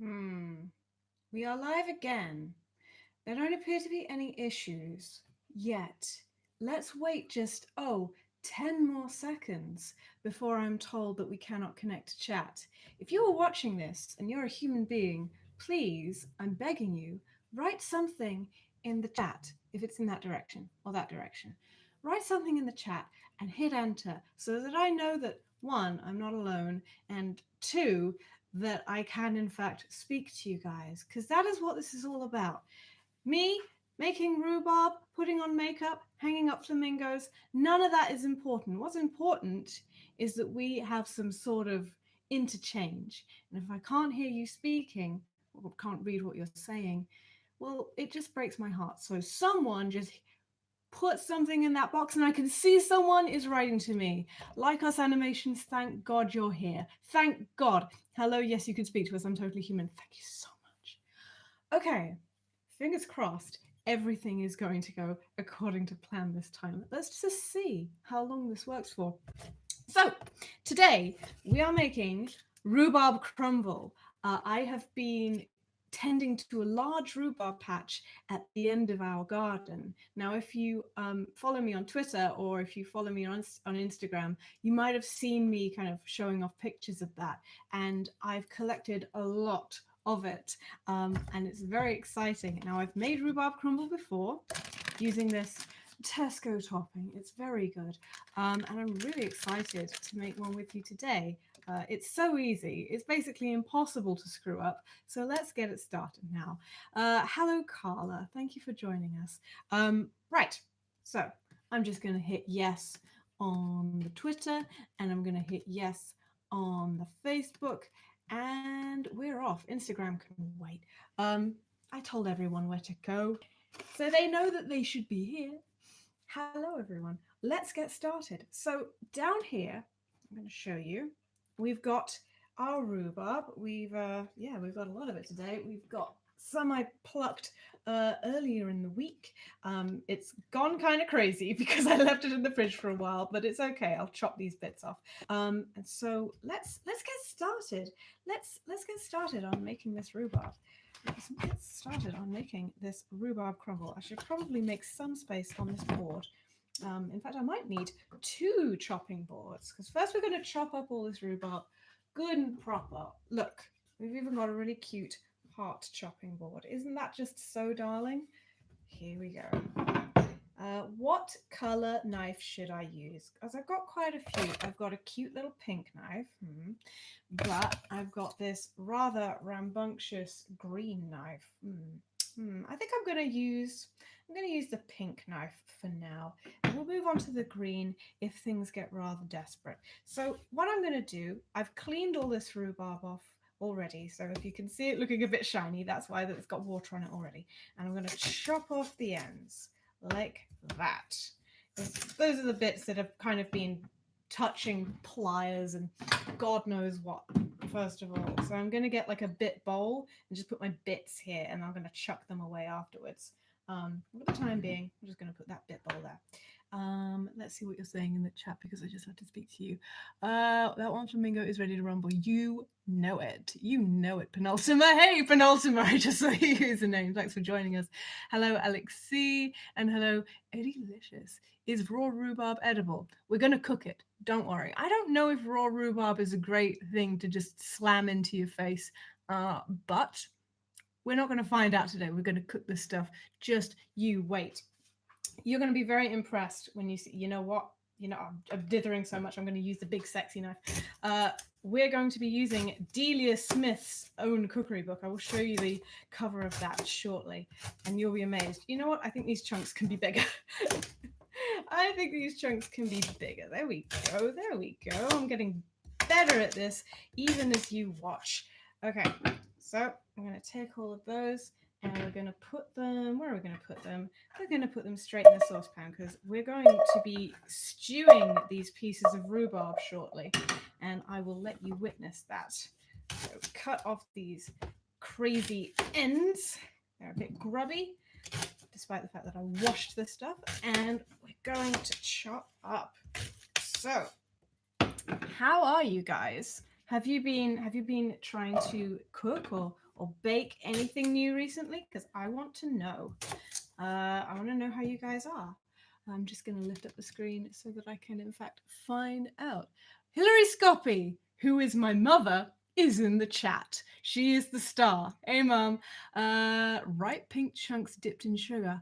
Hmm. We are live again. There don't appear to be any issues yet. Let's wait just, 10 more seconds before I'm told that we cannot connect to chat. If you are watching this and you're a human being, please, I'm begging you, write something in the chat if it's in that direction or that direction. Write something in the chat and hit enter so that I know that one, I'm not alone, and two, that I can in fact speak to you guys, because that is what this is all about. Me making rhubarb, putting on makeup, hanging up flamingos, none of that is important. What's important is that we have some sort of interchange. And if I can't hear you speaking or can't read what you're saying, well, it just breaks my heart. So someone just put something in that box and I can see someone is writing to me. Like Us Animations, thank God you're here. Thank God. Hello, yes, you can speak to us. I'm totally human. Thank you so much. Okay, fingers crossed, everything is going to go according to plan this time. Let's just see how long this works for. So, today we are making rhubarb crumble. I have been tending to a large rhubarb patch at the end of our garden. Now, if you follow me on Twitter or if you follow me on Instagram, you might have seen me kind of showing off pictures of that. And I've collected a lot of it, and it's very exciting. Now, I've made rhubarb crumble before using this Tesco topping. It's very good. And I'm really excited to make one with you today. It's so easy. It's basically impossible to screw up. So let's get it started now. Hello, Carla. Thank you for joining us. Right. So I'm just going to hit yes on the Twitter and I'm going to hit yes on the Facebook. And we're off. Instagram can wait. I told everyone where to go, so they know that they should be here. Hello, everyone. Let's get started. So down here, I'm going to show you. We've got our rhubarb. We've got a lot of it today. We've got some I plucked earlier in the week. It's gone kind of crazy because I left it in the fridge for a while, but it's okay. I'll chop these bits off. And so let's get started. Let's get started on making this rhubarb. Let's get started on making this rhubarb crumble. I should probably make some space on this board. In fact, I might need two chopping boards because first we're going to chop up all this rhubarb good and proper. Look, we've even got a really cute heart chopping board. Isn't that just so darling? Here we go. What color knife should I use? Because I've got quite a few. I've got a cute little pink knife, but I've got this rather rambunctious green knife. I think I'm going to use the pink knife for now. And we'll move on to the green if things get rather desperate. So what I'm going to do, I've cleaned all this rhubarb off already. So if you can see it looking a bit shiny, that's why it's got water on it already. And I'm going to chop off the ends like that. Those are the bits that have kind of been touching pliers and God knows what, first of all. So I'm going to get like a bit bowl and just put my bits here and I'm going to chuck them away afterwards. For the time being, I'm just going to put that bit bowl there. Let's see what you're saying in the chat because I just had to speak to you. That one flamingo is ready to rumble. You know it. You know it, Penultima. Hey, Penultima. I just saw your username. Thanks for joining us. Hello, Alex C. And hello, Eddie Delicious. Is raw rhubarb edible? We're going to cook it. Don't worry. I don't know if raw rhubarb is a great thing to just slam into your face, but we're not going to find out today. We're going to cook this stuff. Just you wait. You're going to be very impressed when you see, you know what? You know, I'm dithering so much, I'm going to use the big sexy knife. We're going to be using Delia Smith's own cookery book. I will show you the cover of that shortly, and you'll be amazed. You know what? I think these chunks can be bigger. I think these chunks can be bigger. There we go. There we go. I'm getting better at this, even as you watch. Okay, so I'm going to take all of those and we're going to put them, where are we going to put them? We're going to put them straight in the saucepan because we're going to be stewing these pieces of rhubarb shortly, and I will let you witness that. So cut off these crazy ends. They're a bit grubby, despite the fact that I washed this stuff, and we're going to chop up. So, how are you guys? Have you been trying to cook or or bake anything new recently? Because I want to know. I want to know how you guys are. I'm just going to lift up the screen so that I can, in fact, find out. Hilary Scoppie, who is my mother, is in the chat. She is the star. Hey, Mum. Ripe pink chunks dipped in sugar.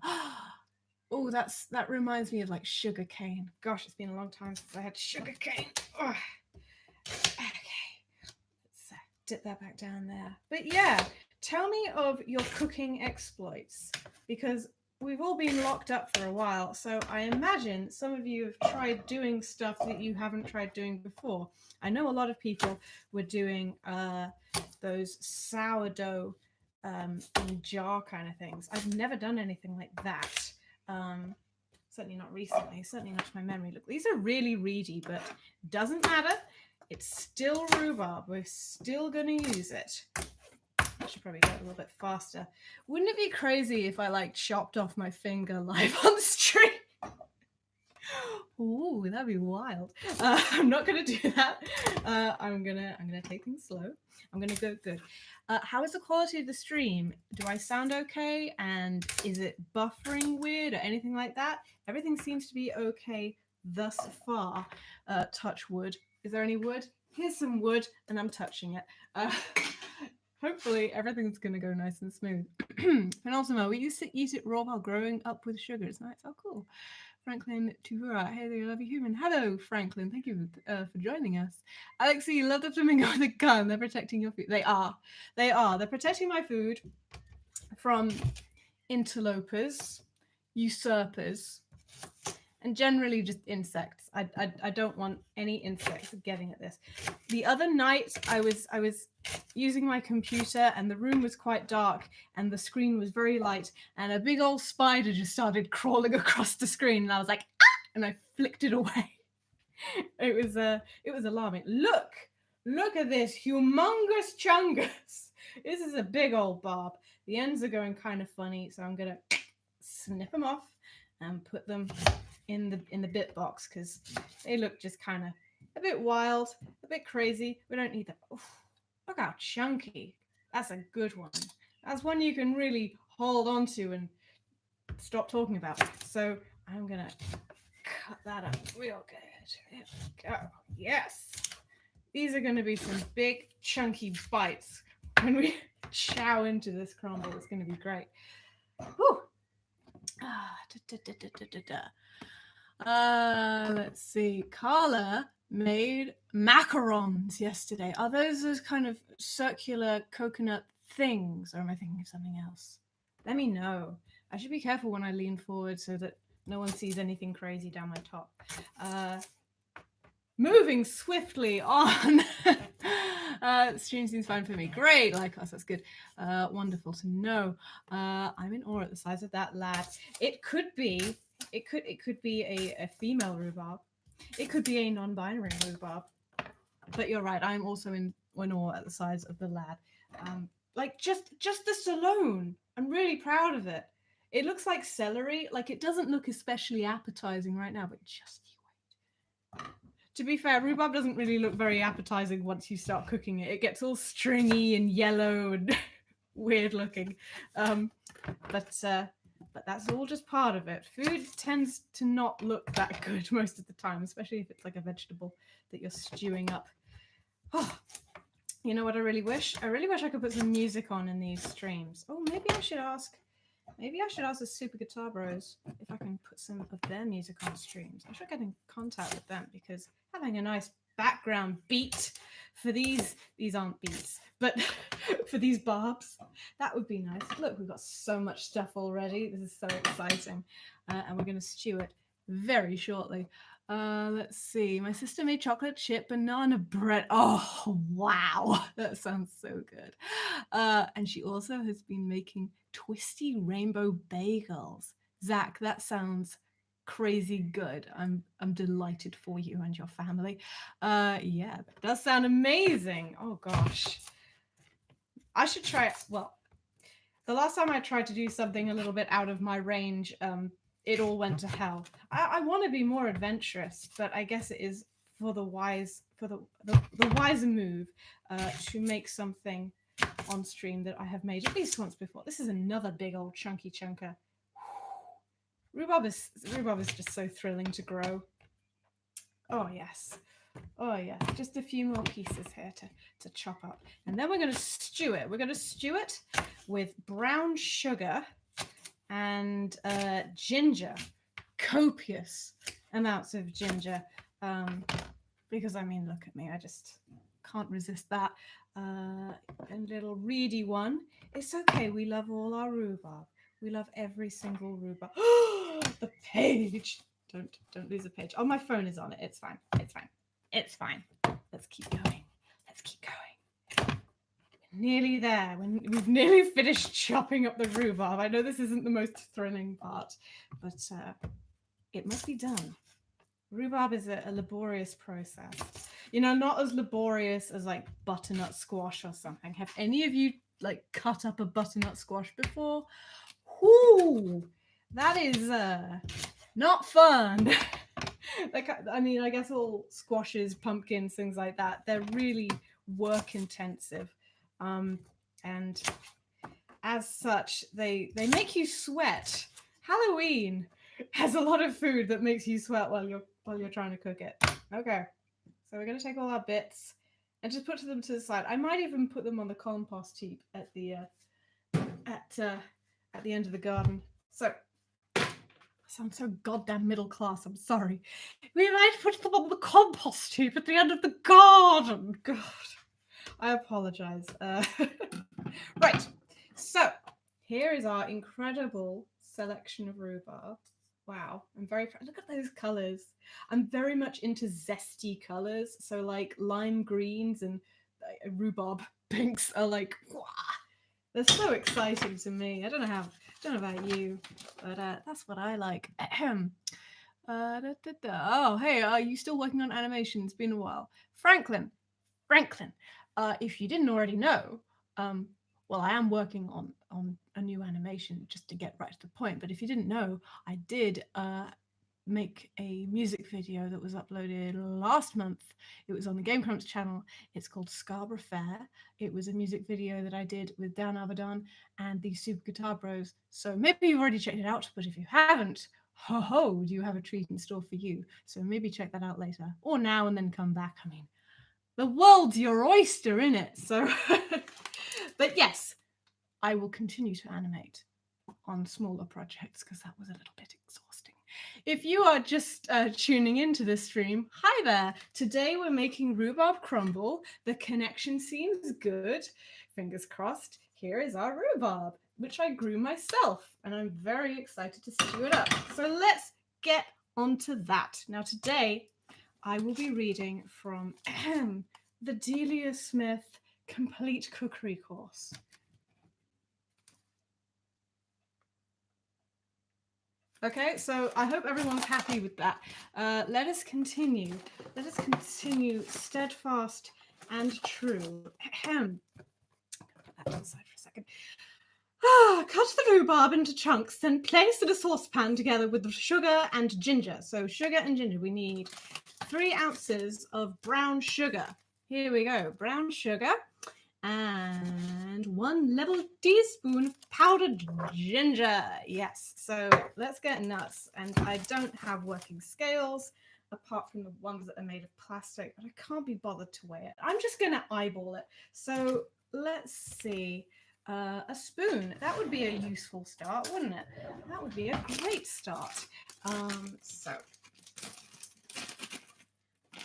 Oh, that reminds me of like sugar cane. Gosh, it's been a long time since I had sugar cane. Oh. Okay, let's dip that back down there. But yeah, tell me of your cooking exploits, because we've all been locked up for a while, so I imagine some of you have tried doing stuff that you haven't tried doing before. I know a lot of people were doing those sourdough in jar kind of things. I've never done anything like that. Certainly not recently, certainly not to my memory. Look, these are really reedy, but doesn't matter. It's still rhubarb. We're still going to use it. I should probably go a little bit faster. Wouldn't it be crazy if I like chopped off my finger live on stream? Ooh, that'd be wild. I'm not gonna do that. I'm gonna take things slow. I'm gonna go good. How is the quality of the stream? Do I sound okay? And is it buffering weird or anything like that? Everything seems to be okay thus far. Touch wood. Is there any wood? Here's some wood, and I'm touching it. Hopefully everything's gonna go nice and smooth. Penultima, we used to eat it raw while growing up with sugar. It's nice. Oh, cool. Franklin Tuvura, hey there, love you human. Hello, Franklin. Thank you for joining us. Alexi, love the flamingo with a gun. They're protecting your food. They are. They are. They're protecting my food from interlopers, usurpers, and generally just insects. I don't want any insects getting at this. The other night I was using my computer and the room was quite dark and the screen was very light and a big old spider just started crawling across the screen and I was like, ah! And I flicked it away. It was alarming. Look at this humongous chungus. This is a big old barb. The ends are going kind of funny, so I'm gonna snip them off and put them in the bit box because they look just kind of a bit wild, a bit crazy. We don't need that. Oof, look how chunky. That's a good one. That's one you can really hold on to and stop talking about. So I'm gonna cut that up real good. There we go. Yes. These are gonna be some big chunky bites when we chow into this crumble. It's gonna be great. Whew. Let's see. Carla made macarons yesterday. Are those kind of circular coconut things, or am I thinking of something else? Let me know. I should be careful when I lean forward so that no one sees anything crazy down my top. Moving swiftly on. Stream seems fine for me. Great, like us, that's good. Wonderful to know. I'm in awe at the size of that lad. It could be a female rhubarb. It could be a non-binary rhubarb. But you're right, I'm also in awe at the size of the lad. Like just this alone, I'm really proud of it. It looks like celery. Like it doesn't look especially appetizing right now, but just you wait. To be fair, rhubarb doesn't really look very appetizing once you start cooking it. It gets all stringy and yellow and weird looking. But that's all just part of it. Food tends to not look that good most of the time, especially if it's like a vegetable that you're stewing up. Oh, you know what I really wish? I really wish I could put some music on in these streams. Oh, maybe I should ask the Super Guitar Bros if I can put some of their music on streams. I should get in contact with them because having a nice background beat for these aren't beats, but for these barbs, that would be nice. Look, we've got so much stuff already. This is so exciting. And we're going to stew it very shortly. Let's see. My sister made chocolate chip banana bread. Oh, wow. That sounds so good. And she also has been making twisty rainbow bagels. Zach, that sounds crazy good. I'm delighted for you and your family. Yeah, that does sound amazing. Oh gosh. I should try it. Well, the last time I tried to do something a little bit out of my range, it all went to hell. I want to be more adventurous, but I guess it is for the wiser move to make something on stream that I have made at least once before. This is another big old chunky chunker. Rhubarb is just so thrilling to grow. Oh yes. Oh yeah, just a few more pieces here to chop up. And then we're going to stew it. We're going to stew it with brown sugar and ginger, copious amounts of ginger. Because I mean, look at me, I just can't resist that. And little reedy one. It's okay, we love all our rhubarb. We love every single rhubarb. The page. Don't lose a page. Oh, my phone is on it. It's fine. It's fine. It's fine. Let's keep going. Let's keep going. We're nearly there. We've nearly finished chopping up the rhubarb. I know this isn't the most thrilling part, but it must be done. Rhubarb is a laborious process. You know, not as laborious as like butternut squash or something. Have any of you like cut up a butternut squash before? Whoo! That is not fun. Like, I mean, I guess all squashes, pumpkins, things like that, they're really work intensive. And as such, they make you sweat. Halloween has a lot of food that makes you sweat while you're trying to cook it. Okay, so we're going to take all our bits and just put them to the side. I might even put them on the compost heap at the end of the garden. So I sound so goddamn middle class. I'm sorry. We might put them on the compost heap at the end of the garden. God, I apologize. Right. So here is our incredible selection of rhubarb. Wow, I'm very proud. Look at those colors. I'm very much into zesty colors. So like lime greens and rhubarb pinks are like, wow. They're so exciting to me. I don't know about you, but that's what I like. Oh, hey, are you still working on animation? It's been a while. Franklin, if you didn't already know, well, I am working on a new animation just to get right to the point. But if you didn't know, I did make a music video that was uploaded last month. It was on the Game Crumps channel. It's called Scarborough Fair. It was a music video that I did with Dan Avedon and the Super Guitar Bros. So maybe you've already checked it out, but if you haven't, ho, do you have a treat in store for you? So maybe check that out later, or now and then come back. I mean, the world's your oyster, innit? So, but yes, I will continue to animate on smaller projects because that was a little bit exhausting. If you are just tuning into this stream, hi there. Today we're making Rhubarb Crumble. The connection seems good. Fingers crossed. Here is our rhubarb, which I grew myself, and I'm very excited to stew it up. So let's get onto that. Now today I will be reading from the Delia Smith Complete Cookery Course. Okay, so I hope everyone's happy with that. Let us continue. Let us continue steadfast and true. Put that to the side for a second. Cut the rhubarb into chunks, then place in a saucepan together with the sugar and ginger. So sugar and ginger, we need 3 ounces of brown sugar. Here we go, brown sugar. And 1 level teaspoon of powdered ginger. Yes, so let's get nuts. And I don't have working scales apart from the ones that are made of plastic, but I can't be bothered to weigh it. I'm just going to eyeball it. So let's see. A spoon. That would be a useful start, wouldn't it? That would be a great start. So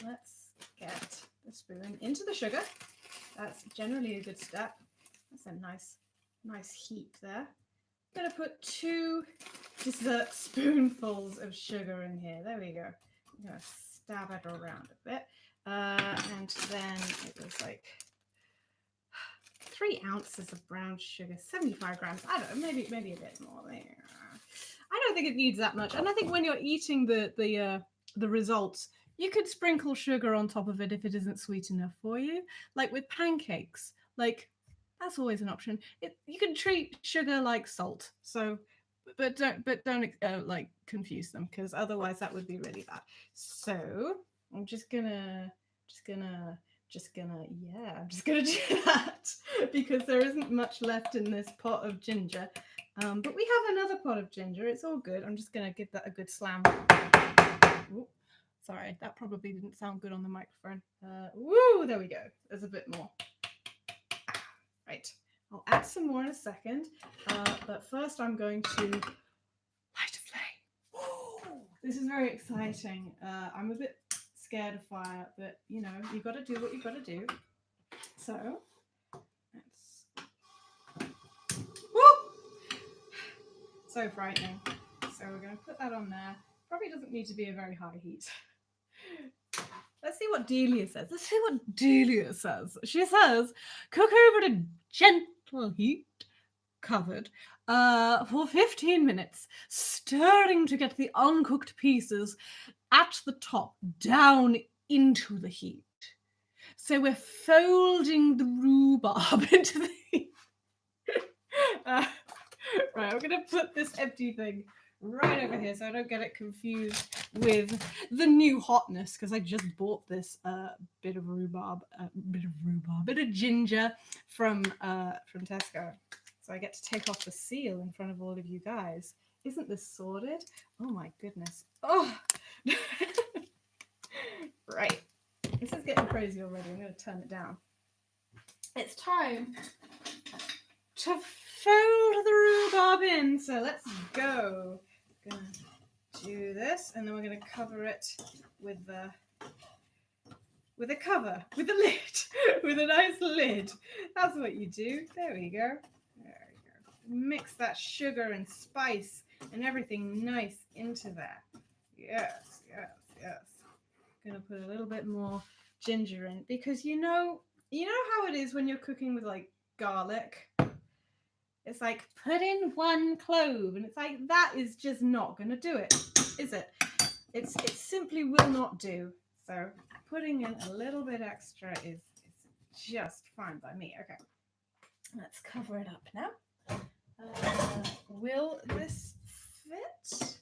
let's get the spoon into the sugar. That's generally a good step. That's a nice heap there. I'm going to put 2 dessert spoonfuls of sugar in here. There we go. I'm going to stab it around a bit. And then it was like 3 ounces of brown sugar, 75 grams. I don't know, maybe a bit more there. I don't think it needs that much. And I think when you're eating the results, you could sprinkle sugar on top of it if it isn't sweet enough for you. Like with pancakes, like that's always an option. You can treat sugar like salt. So, but don't like confuse them, because otherwise that would be really bad. So I'm just gonna do that. because there isn't much left in this pot of ginger. But we have another pot of ginger. It's all good. I'm just going to give that a good slam. Ooh, sorry, that probably didn't sound good on the microphone. Woo, there we go. There's a bit more. Right. I'll add some more in a second. But first I'm going to light a flame. Ooh, this is very exciting. I'm a bit scared of fire, but you know, you got to do what you got to do. So, let's... Woo! So frightening. So we're going to put that on there. Probably doesn't need to be a very high heat. Let's see what Delia says. Let's see what Delia says. She says, cook over at a gentle heat, covered, for 15 minutes, stirring to get the uncooked pieces at the top down into the heat. So we're folding the rhubarb into the heat. Right, I'm going to put this empty thing right over here so I don't get it confused with the new hotness, because I just bought this bit of ginger from Tesco. So I get to take off the seal in front of all of you guys. Isn't this sorted? Oh my goodness. Oh! Right. This is getting crazy already. I'm going to turn it down. It's time to fold the rhubarb in. So let's go. Gonna do this, and then we're going to cover it with a cover, with a lid, with a nice lid. That's what you do. There we go. There we go. Mix that sugar and spice and everything nice into there. Yes, yes, yes. Gonna put a little bit more ginger in, because you know how it is when you're cooking with like garlic. It's like, put in 1 clove, and it's like, that is just not gonna do it, is it? It simply will not do. So putting in a little bit extra is just fine by me. Okay, let's cover it up now. Will this fit?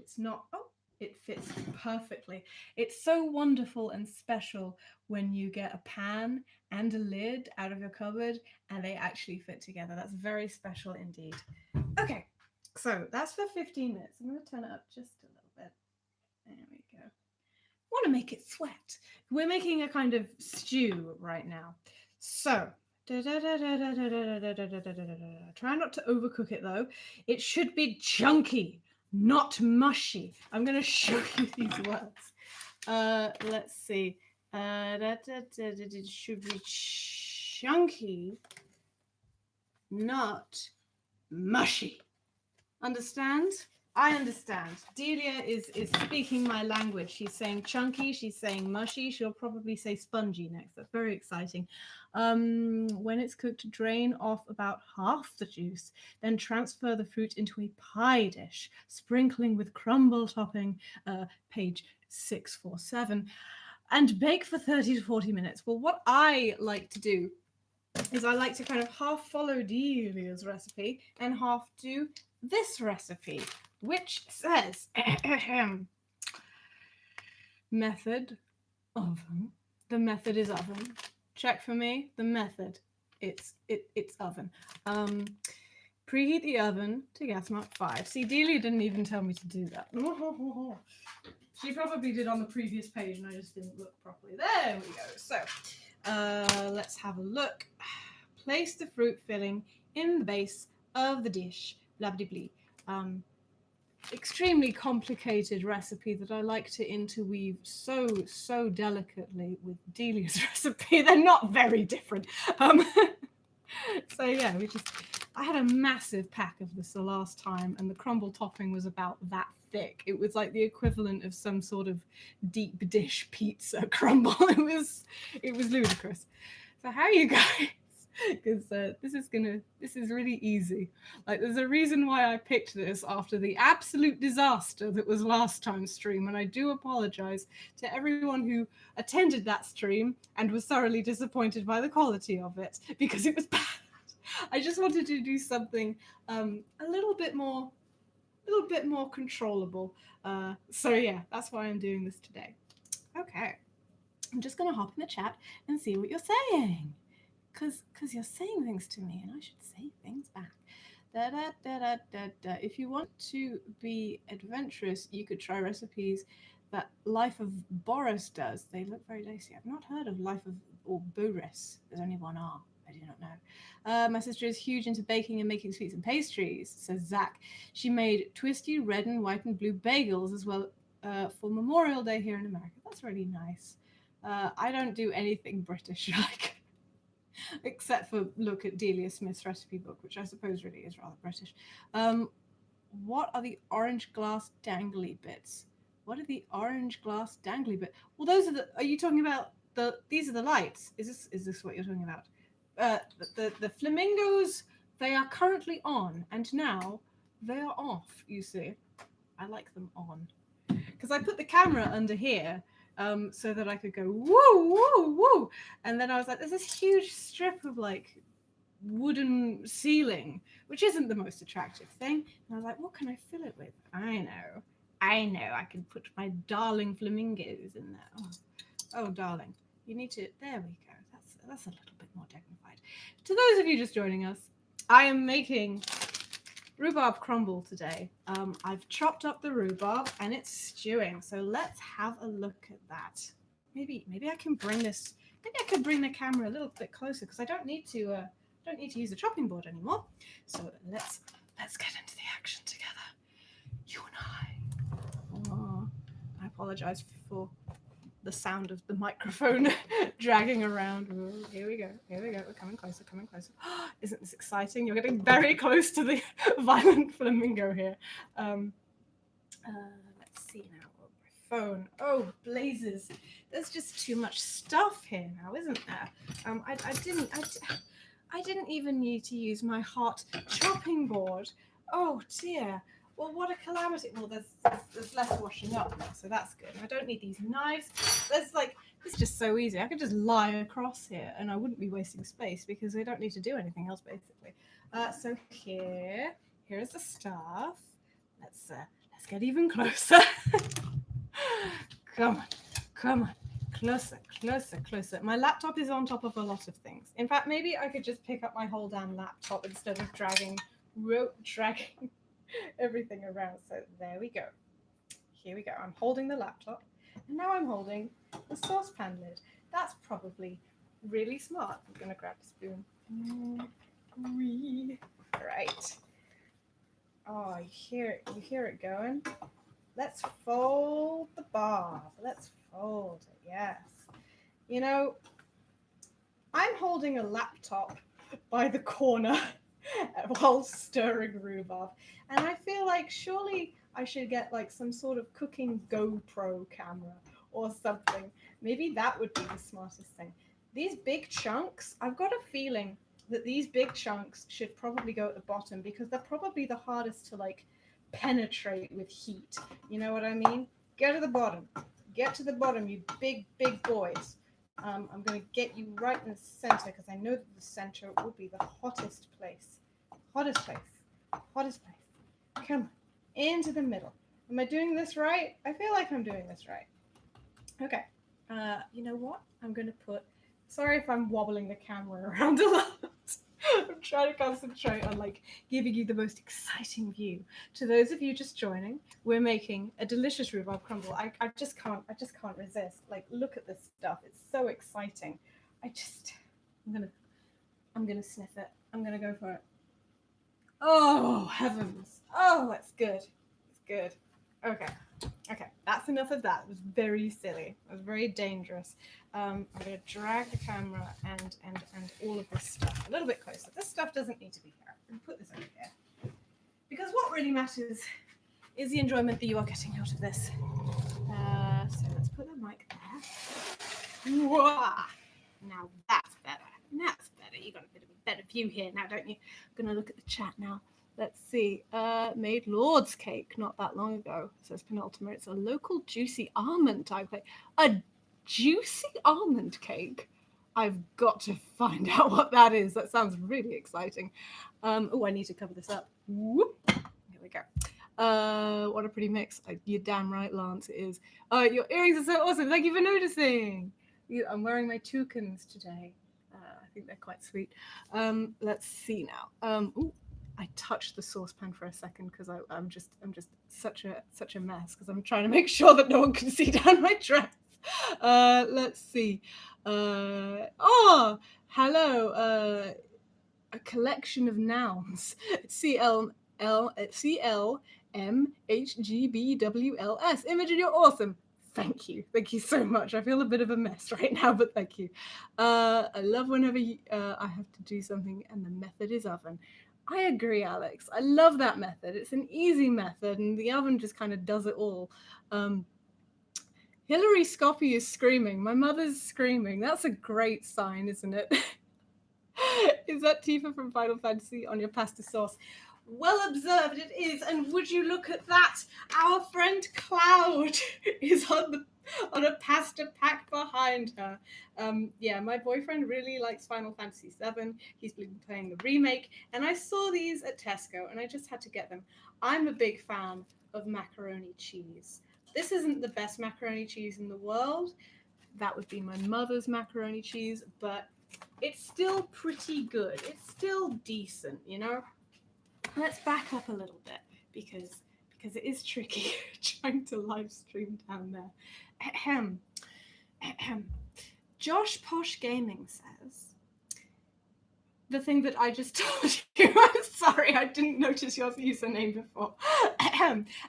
It's not. Oh, it fits perfectly. It's so wonderful and special when you get a pan and a lid out of your cupboard and they actually fit together. That's very special indeed. Okay, so that's for 15 minutes. I'm going to turn it up just a little bit. There we go. I want to make it sweat. We're making a kind of stew right now. So, try not to overcook it though. It should be chunky, not mushy. I'm going to show you these words. Let's see. It should be chunky, not mushy. Understand? I understand. Delia is speaking my language. She's saying chunky, she's saying mushy. She'll probably say spongy next. That's very exciting. When it's cooked, drain off about half the juice. Then transfer the fruit into a pie dish, sprinkling with crumble topping, page 647, and bake for 30 to 40 minutes. Well, what I like to do is I like to kind of half follow Delia's recipe and half do this recipe, which says method oven. The method is oven. Check for me. The method, it's oven. Preheat the oven to gas mark 5. See, Delia didn't even tell me to do that. She probably did on the previous page and I just didn't look properly. There we go. So let's have a look. Place the fruit filling in the base of the dish. Blah blah blah. Extremely complicated recipe that I like to interweave so delicately with Delia's recipe. They're not very different. So yeah, I had a massive pack of this the last time, and the crumble topping was about that thick. It was like the equivalent of some sort of deep dish pizza crumble. It was ludicrous. So how are you guys? Because this is really easy. Like, there's a reason why I picked this after the absolute disaster that was last time's stream, and I do apologize to everyone who attended that stream and was thoroughly disappointed by the quality of it, because it was bad. I just wanted to do something a little bit more controllable. So yeah, that's why I'm doing this today. Okay, I'm just gonna hop in the chat and see what you're saying. because you're saying things to me and I should say things back. Da, da, da, da, da, da. If you want to be adventurous, you could try recipes that Life of Boris does. They look very tasty. I've not heard of Life of or Boris. There's only one R. I do not know. My sister is huge into baking and making sweets and pastries, says Zach. She made twisty red and white and blue bagels as well for Memorial Day here in America. That's really nice. I don't do anything British like, except for look at Delia Smith's recipe book, which I suppose really is rather British. What are the orange glass dangly bits? What are the orange glass dangly bits? Well, those are the. Are you talking about the? These are the lights. Is this what you're talking about? The flamingos. They are currently on, and now they are off. You see, I like them on because I put the camera under here so that I could go woo woo woo, and then I was like, there's this huge strip of like wooden ceiling, which isn't the most attractive thing. And I was like, what can I fill it with? I know, I can put my darling flamingos in there. Oh, darling, you need to. There we go. That's a little bit more dignified. To those of you just joining us, I am making rhubarb crumble today. I've chopped up the rhubarb and it's stewing. So let's have a look at that. Maybe I can bring this. Maybe I could bring the camera a little bit closer because I don't need to use the chopping board anymore. So let's get into the action together. You and I. Oh, I apologize for the sound of the microphone dragging around. Ooh, here we go. We're coming closer. Isn't this exciting? You're getting very close to the violent flamingo here. Let's see now. Oh, my phone. Oh, blazes. There's just too much stuff here now, isn't there? I didn't even need to use my hot chopping board. Oh dear. Well, what a calamity. Well, there's less washing up now, so that's good. I don't need these knives. It's just so easy. I could just lie across here and I wouldn't be wasting space because I don't need to do anything else, basically. So here's the stuff. Let's get even closer. Come on. Closer. My laptop is on top of a lot of things. In fact, maybe I could just pick up my whole damn laptop instead of dragging everything around. So there we go. Here we go. I'm holding the laptop, and now I'm holding the saucepan lid. That's probably really smart. I'm gonna grab a spoon. Right. Oh, you hear it going? Let's fold the barb. Let's fold it. Yes. You know, I'm holding a laptop by the corner while stirring rhubarb, and I feel like surely I should get like some sort of cooking GoPro camera or something. Maybe that would be the smartest thing. These big chunks, I've got a feeling that these big chunks should probably go at the bottom because they're probably the hardest to like penetrate with heat. You know what I mean? Get to the bottom, you big boys. I'm going to get you right in the center because I know that the center will be the hottest place. Come on, into the middle. Am I doing this right? I feel like I'm doing this right. Okay. You know what? I'm going to put... Sorry if I'm wobbling the camera around a lot. I'm trying to concentrate on like giving you the most exciting view. To those of you just joining, we're making a delicious rhubarb crumble. I just can't resist. Like, look at this stuff. It's so exciting. I'm gonna sniff it. I'm gonna go for it. Oh heavens! Oh, that's good. It's good. Okay, that's enough of that. It was very silly. It was very dangerous. I'm going to drag the camera and all of this stuff a little bit closer. This stuff doesn't need to be here. I'm going to put this over here. Because what really matters is the enjoyment that you are getting out of this. So let's put the mic there. Mwah! Now that's better. You got a bit of a better view here now, don't you? I'm going to look at the chat now. Let's see. Made Lord's cake not that long ago. It says penultimate. It's a local juicy almond type cake. A juicy almond cake? I've got to find out what that is. That sounds really exciting. Oh, I need to cover this up. Whoop. Here we go. What a pretty mix. You're damn right, Lance, it is. Your earrings are so awesome. Thank you for noticing. I'm wearing my toucans today. think they're quite sweet. Let's see now. Ooh, I touched the saucepan for a second because I'm just such a mess because I'm trying to make sure that no one can see down my dress. Let's see. Hello. A collection of nouns. CLMHGBWLS. Imogen, you're awesome. Thank you so much. I feel a bit of a mess right now, but thank you. I love whenever I have to do something and the method is oven. I agree, Alex. I love that method. It's an easy method, and the oven just kind of does it all. Hillary Scoppie is screaming. My mother's screaming. That's a great sign, isn't it? Is that Tifa from Final Fantasy on your pasta sauce? Well observed it is, and would you look at that? Our friend Cloud is on a pasta pack behind her. Yeah, my boyfriend really likes Final Fantasy VII. He's been playing the remake, and I saw these at Tesco, and I just had to get them. I'm a big fan of macaroni cheese. This isn't the best macaroni cheese in the world. That would be my mother's macaroni cheese, but it's still pretty good. It's still decent, you know? Let's back up a little bit because it is tricky trying to live stream down there. Ahem. Josh Posh Gaming says the thing that I just told you. I'm sorry, I didn't notice your username before.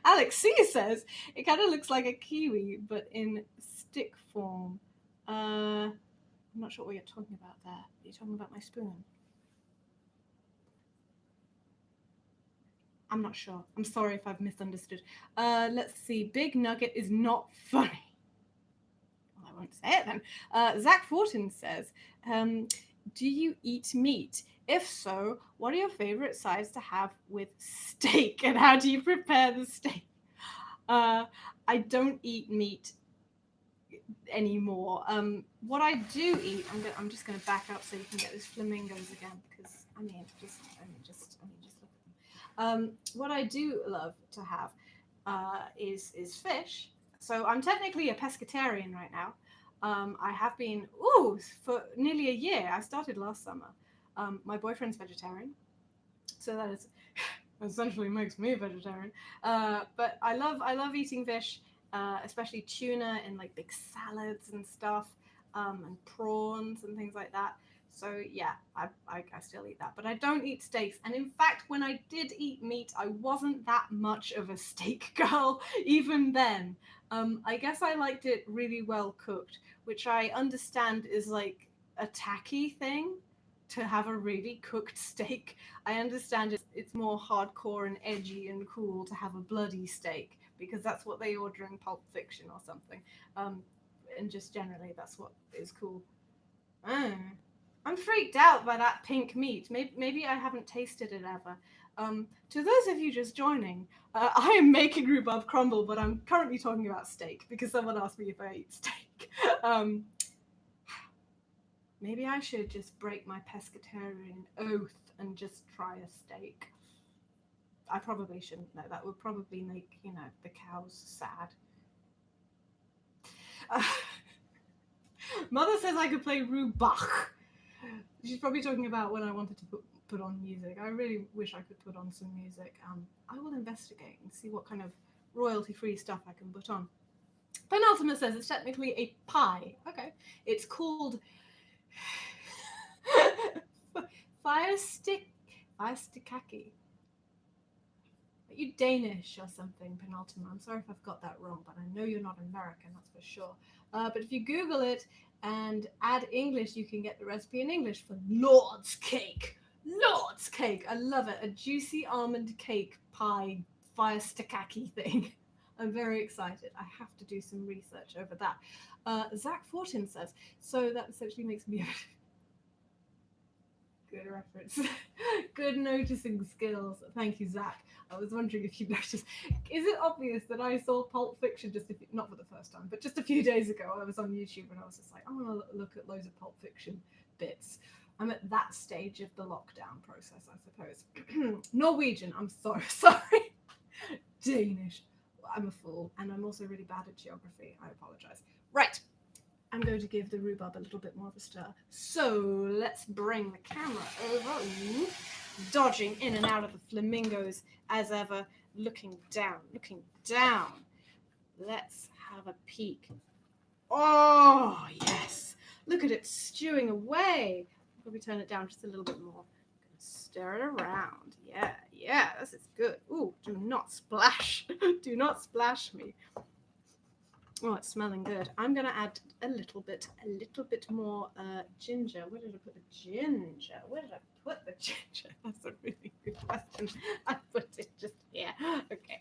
Alex C says it kind of looks like a kiwi, but in stick form. I'm not sure what you're talking about there. Are you talking about my spoon? I'm not sure. I'm sorry if I've misunderstood. Let's see. Big Nugget is not funny. Well, I won't say it then. Zach Fortin says, do you eat meat? If so, what are your favorite sides to have with steak, and how do you prepare the steak? I don't eat meat anymore. What I do eat, I'm just going to back up so you can get those flamingos again, because I mean, just look at them. What I do love to have is fish. So I'm technically a pescatarian right now. I have been for nearly a year. I started last summer. My boyfriend's vegetarian, so that is essentially makes me a vegetarian. But I love eating fish. Especially tuna and like big salads and stuff, and prawns and things like that. So yeah, I still eat that, but I don't eat steaks. And in fact, when I did eat meat, I wasn't that much of a steak girl even then. I guess I liked it really well cooked, which I understand is like a tacky thing to have a really cooked steak. I understand it's more hardcore and edgy and cool to have a bloody steak, because that's what they order in Pulp Fiction or something. And just generally, that's what is cool. I'm freaked out by that pink meat. Maybe I haven't tasted it ever. To those of you just joining, I am making rhubarb crumble, but I'm currently talking about steak because someone asked me if I eat steak. Maybe I should just break my pescatarian oath and just try a steak. I probably shouldn't, though. That would probably make, the cows sad. Mother says I could play Rhubarb. She's probably talking about when I wanted to put on music. I really wish I could put on some music. I will investigate and see what kind of royalty-free stuff I can put on. Penultimate says it's technically a pie. Okay. It's called fire stickaki. Are you Danish or something, Penultimate? I'm sorry if I've got that wrong, but I know you're not American, that's for sure. But if you Google it and add English, you can get the recipe in English for Lord's cake. Lord's cake! I love it. A juicy almond cake pie fire stickaki thing. I'm very excited. I have to do some research over that. Zach Fortin says, so that essentially makes me... Good reference. Good noticing skills. Thank you, Zach. I was wondering if you noticed. Is it obvious that I saw Pulp Fiction not for the first time, but just a few days ago? I was on YouTube and I was just like, I want to look at loads of Pulp Fiction bits. I'm at that stage of the lockdown process, I suppose. Norwegian. I'm sorry. Danish. I'm a fool, and I'm also really bad at geography. I apologize. Right. I'm going to give the rhubarb a little bit more of a stir. So let's bring the camera over. Ooh. Dodging in and out of the flamingos as ever. Looking down. Let's have a peek. Oh, yes. Look at it stewing away. Probably turn it down just a little bit more. Stir it around. Yeah, this is good. Ooh, do not splash. Do not splash me. Oh, it's smelling good. I'm gonna add a little bit more ginger. Where did I put the ginger? That's a really good question. I put it just here. Okay.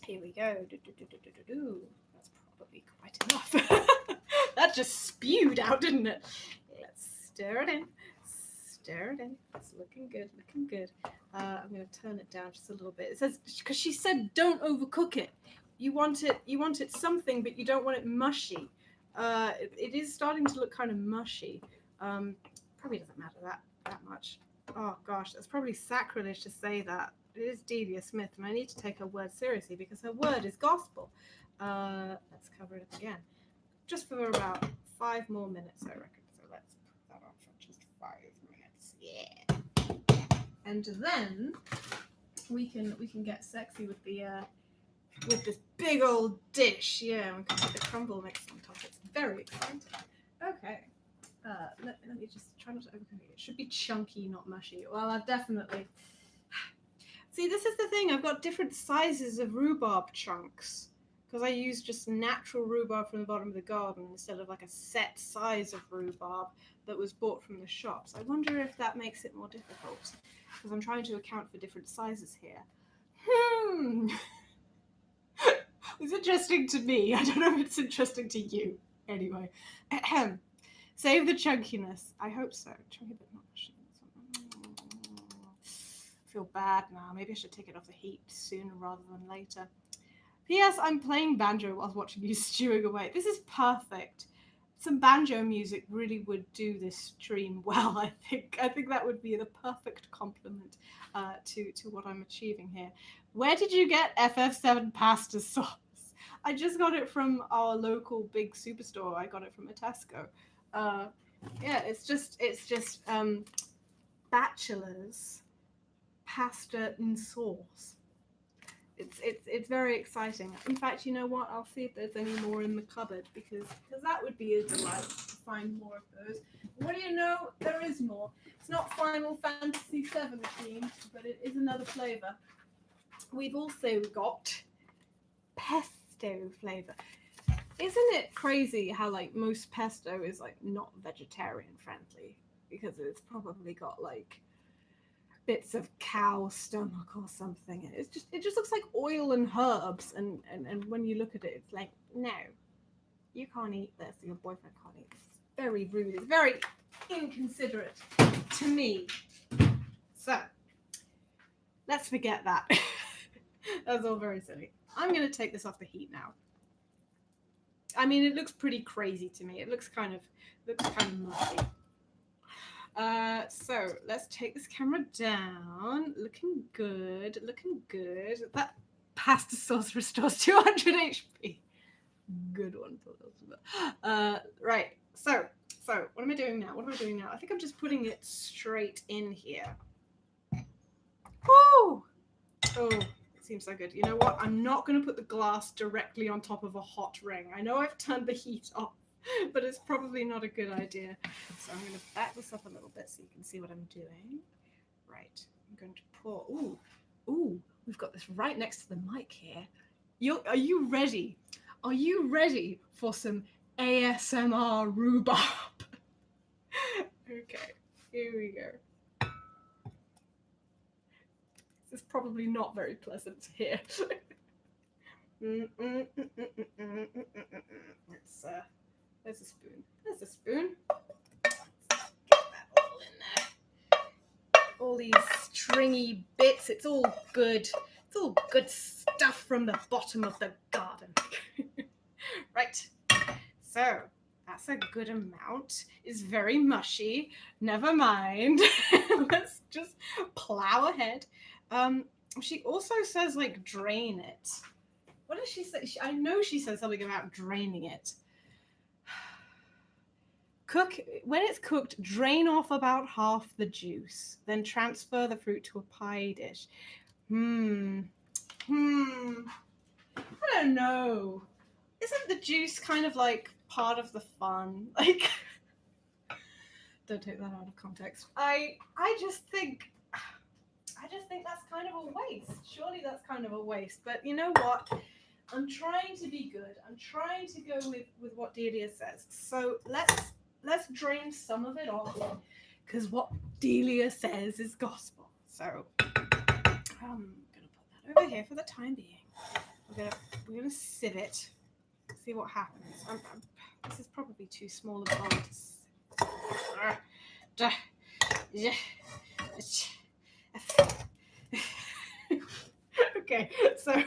Here we go. That's probably quite enough. That just spewed out, didn't it? Let's stir it in. It's looking good. I'm going to turn it down just a little bit. It says, because she said don't overcook it. You want it something, but you don't want it mushy. It is starting to look kind of mushy. Probably doesn't matter that much. Oh gosh, that's probably sacrilege to say that. It is Delia Smith, and I need to take her word seriously because her word is gospel. Let's cover it up again. Just for about 5 more minutes, I reckon. So let's put that on for just 5 minutes. Yeah. And then we can get sexy with the with this big old dish. Yeah, we can put the crumble mix on top. It's very exciting. Okay. Let me just try not to overcook it. It should be chunky, not mushy. Well, I've definitely... See, this is the thing. I've got different sizes of rhubarb chunks because I use just natural rhubarb from the bottom of the garden instead of like a set size of rhubarb that was bought from the shops. I wonder if that makes it more difficult because I'm trying to account for different sizes here. It's interesting to me. I don't know if it's interesting to you. Anyway. Save the chunkiness. I hope so. Chunky but not mushy. I feel bad now. Maybe I should take it off the heat sooner rather than later. P.S. I'm playing banjo whilst watching you stewing away. This is perfect. Some banjo music really would do this stream well, I think. I think that would be the perfect complement to what I'm achieving here. Where did you get FF7 pasta sauce? I just got it from our local big superstore. I got it from a Tesco. Yeah, it's just Bachelor's pasta and sauce. It's very exciting. In fact, you know what? I'll see if there's any more in the cupboard because that would be a delight to find more of those. What do you know? There is more. It's not Final Fantasy VII themed, but it is another flavor. We've also got pesto flavor. Isn't it crazy how like most pesto is like not vegetarian friendly because it's probably got like bits of cow stomach or something. It just looks like oil and herbs, and when you look at it, it's like, no, you can't eat this. Your boyfriend can't eat this. It's very rude. It's very inconsiderate to me. So let's forget that. That's all very silly. I'm going to take this off the heat now. I mean, it looks pretty crazy to me. It looks kind of mushy. So let's take this camera down. Looking good. That pasta sauce restores 200 HP. Good one. Right. So what am I doing now? I think I'm just putting it straight in here. Woo! Oh, it seems so good. You know what? I'm not going to put the glass directly on top of a hot ring. I know I've turned the heat off, but it's probably not a good idea. So I'm going to back this up a little bit so you can see what I'm doing. Right. I'm going to pour. Ooh, we've got this right next to the mic here. Are you ready? Are you ready for some ASMR rhubarb? Okay, here we go. This is probably not very pleasant to hear. There's a spoon. Let's get that all in there. All these stringy bits. It's all good. It's all good stuff from the bottom of the garden. Right. So that's a good amount. It's very mushy. Never mind. Let's just plow ahead. She also says like drain it. What does she say? I know she says something about draining it. When it's cooked, drain off about half the juice, then transfer the fruit to a pie dish. I don't know. Isn't the juice kind of like part of the fun? Like, don't take that out of context. I just think that's kind of a waste. Surely that's kind of a waste. But you know what? I'm trying to be good. I'm trying to go with what Delia says. So let's drain some of it off, because what Delia says is gospel. So I'm gonna put that over here for the time being. We're gonna sieve it. See what happens. This is probably too small a bowl to. Okay, so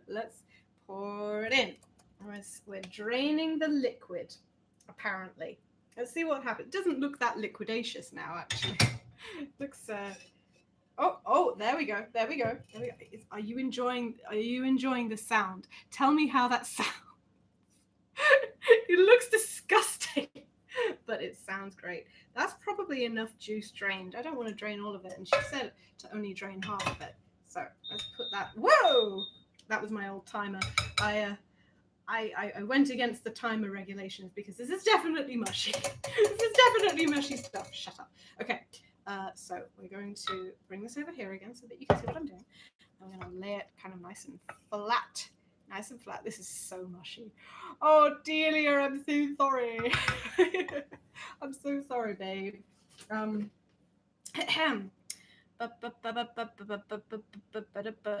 let's pour it in. We're draining the liquid, apparently. Let's see what happens. It doesn't look that liquidacious now, actually. It looks. Oh, there we go. Are you enjoying the sound? Tell me how that sounds. It looks disgusting, but it sounds great. That's probably enough juice drained. I don't want to drain all of it, and she said to only drain half of it. So let's put that. Whoa! That was my old timer. I went against the timer regulations because this is definitely mushy. This is definitely mushy stuff. Shut up. Okay. So we're going to bring this over here again so that you can see what I'm doing. I'm going to lay it kind of nice and flat. Nice and flat. This is so mushy. Oh, Delia, I'm so sorry. I'm so sorry, babe.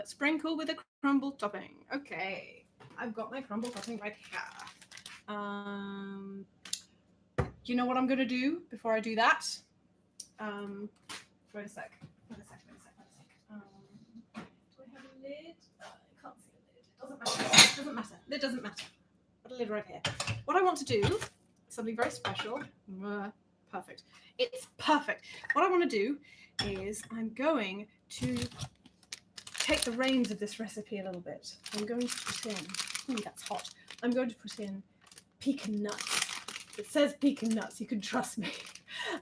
Sprinkle with a crumble topping. Okay, I've got my crumble topping right here. You know what I'm going to do before I do that? Wait a sec. Do I have a lid? I can't see a lid. Doesn't matter. Lid doesn't matter. Got a lid right here. What I want to do, something very special. Perfect. It's perfect. What I want to do is I'm going to take the reins of this recipe a little bit. I'm going to put in, that's hot. I'm going to put in pecan nuts. It says pecan nuts, you can trust me.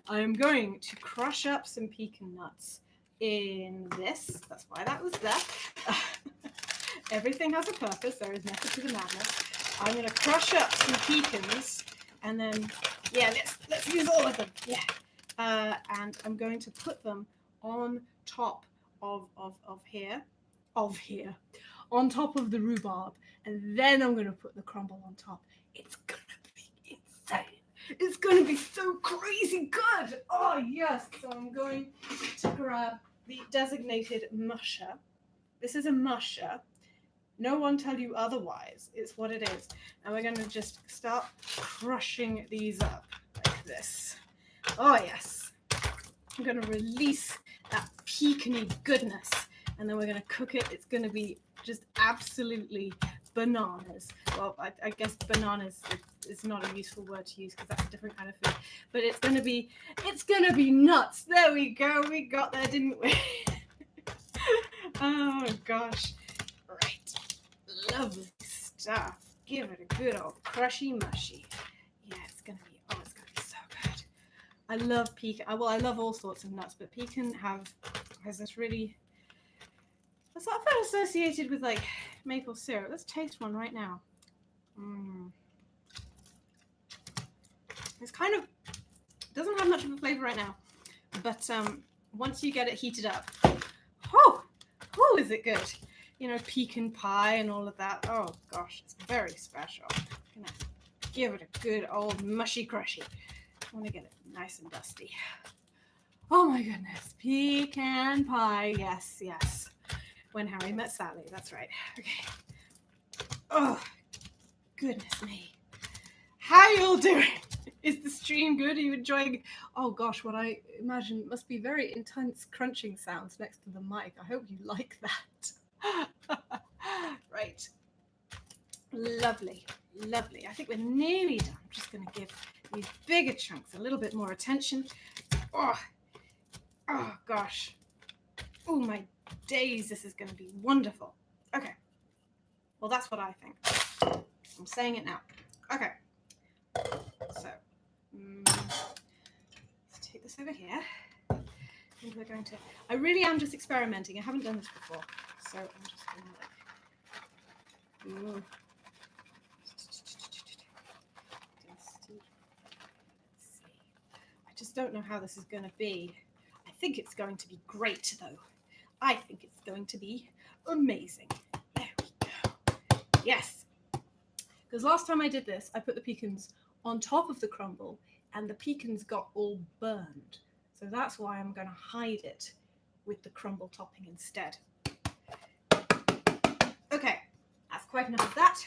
I'm going to crush up some pecan nuts in this. That's why that was there. Everything has a purpose. There is method to the madness. I'm going to crush up some pecans, and then, yeah, let's use all of them. Yeah. And I'm going to put them on top of here, on top of the rhubarb, and then I'm going to put the crumble on top. It's going to be insane. It's going to be so crazy good. Oh, yes. So I'm going to grab the designated musher. This is a musher. No one tell you otherwise. It's what it is. And we're going to just start crushing these up like this. Oh, yes. I'm going to release that pecany goodness, and then we're going to cook it. It's going to be just absolutely bananas. Well, I guess bananas is not a useful word to use because that's a different kind of food. But it's going to be nuts. There we go. We got there, didn't we? Oh, gosh. Right. Lovely stuff. Give it a good old crushy mushy. Yeah, it's going to be so good. I love pecan. Well, I love all sorts of nuts, but pecan has this really. It's often associated with like maple syrup. Let's taste one right now. It's kind of doesn't have much of a flavor right now, but once you get it heated up, oh, is it good? You know, pecan pie and all of that. Oh gosh, it's very special. I'm gonna give it a good old mushy crushy. I want to get it nice and dusty. Oh my goodness, pecan pie. Yes. When Harry Met Sally, that's right. Okay. Oh, goodness me. How you all doing? Is the stream good? Are you enjoying? Oh gosh, what I imagine must be very intense crunching sounds next to the mic. I hope you like that. Right. Lovely. I think we're nearly done. I'm just going to give these bigger chunks a little bit more attention. Oh gosh. Oh my days, this is going to be wonderful. Okay. Well, that's what I think. I'm saying it now. Okay. So Let's take this over here. And we're going to, I really am just experimenting. I haven't done this before. So I'm just going to like, ooh. I just don't know how this is going to be. I think it's going to be great though. I think it's going to be amazing. There we go. Yes. Because last time I did this, I put the pecans on top of the crumble and the pecans got all burned. So that's why I'm going to hide it with the crumble topping instead. Okay, that's quite enough of that.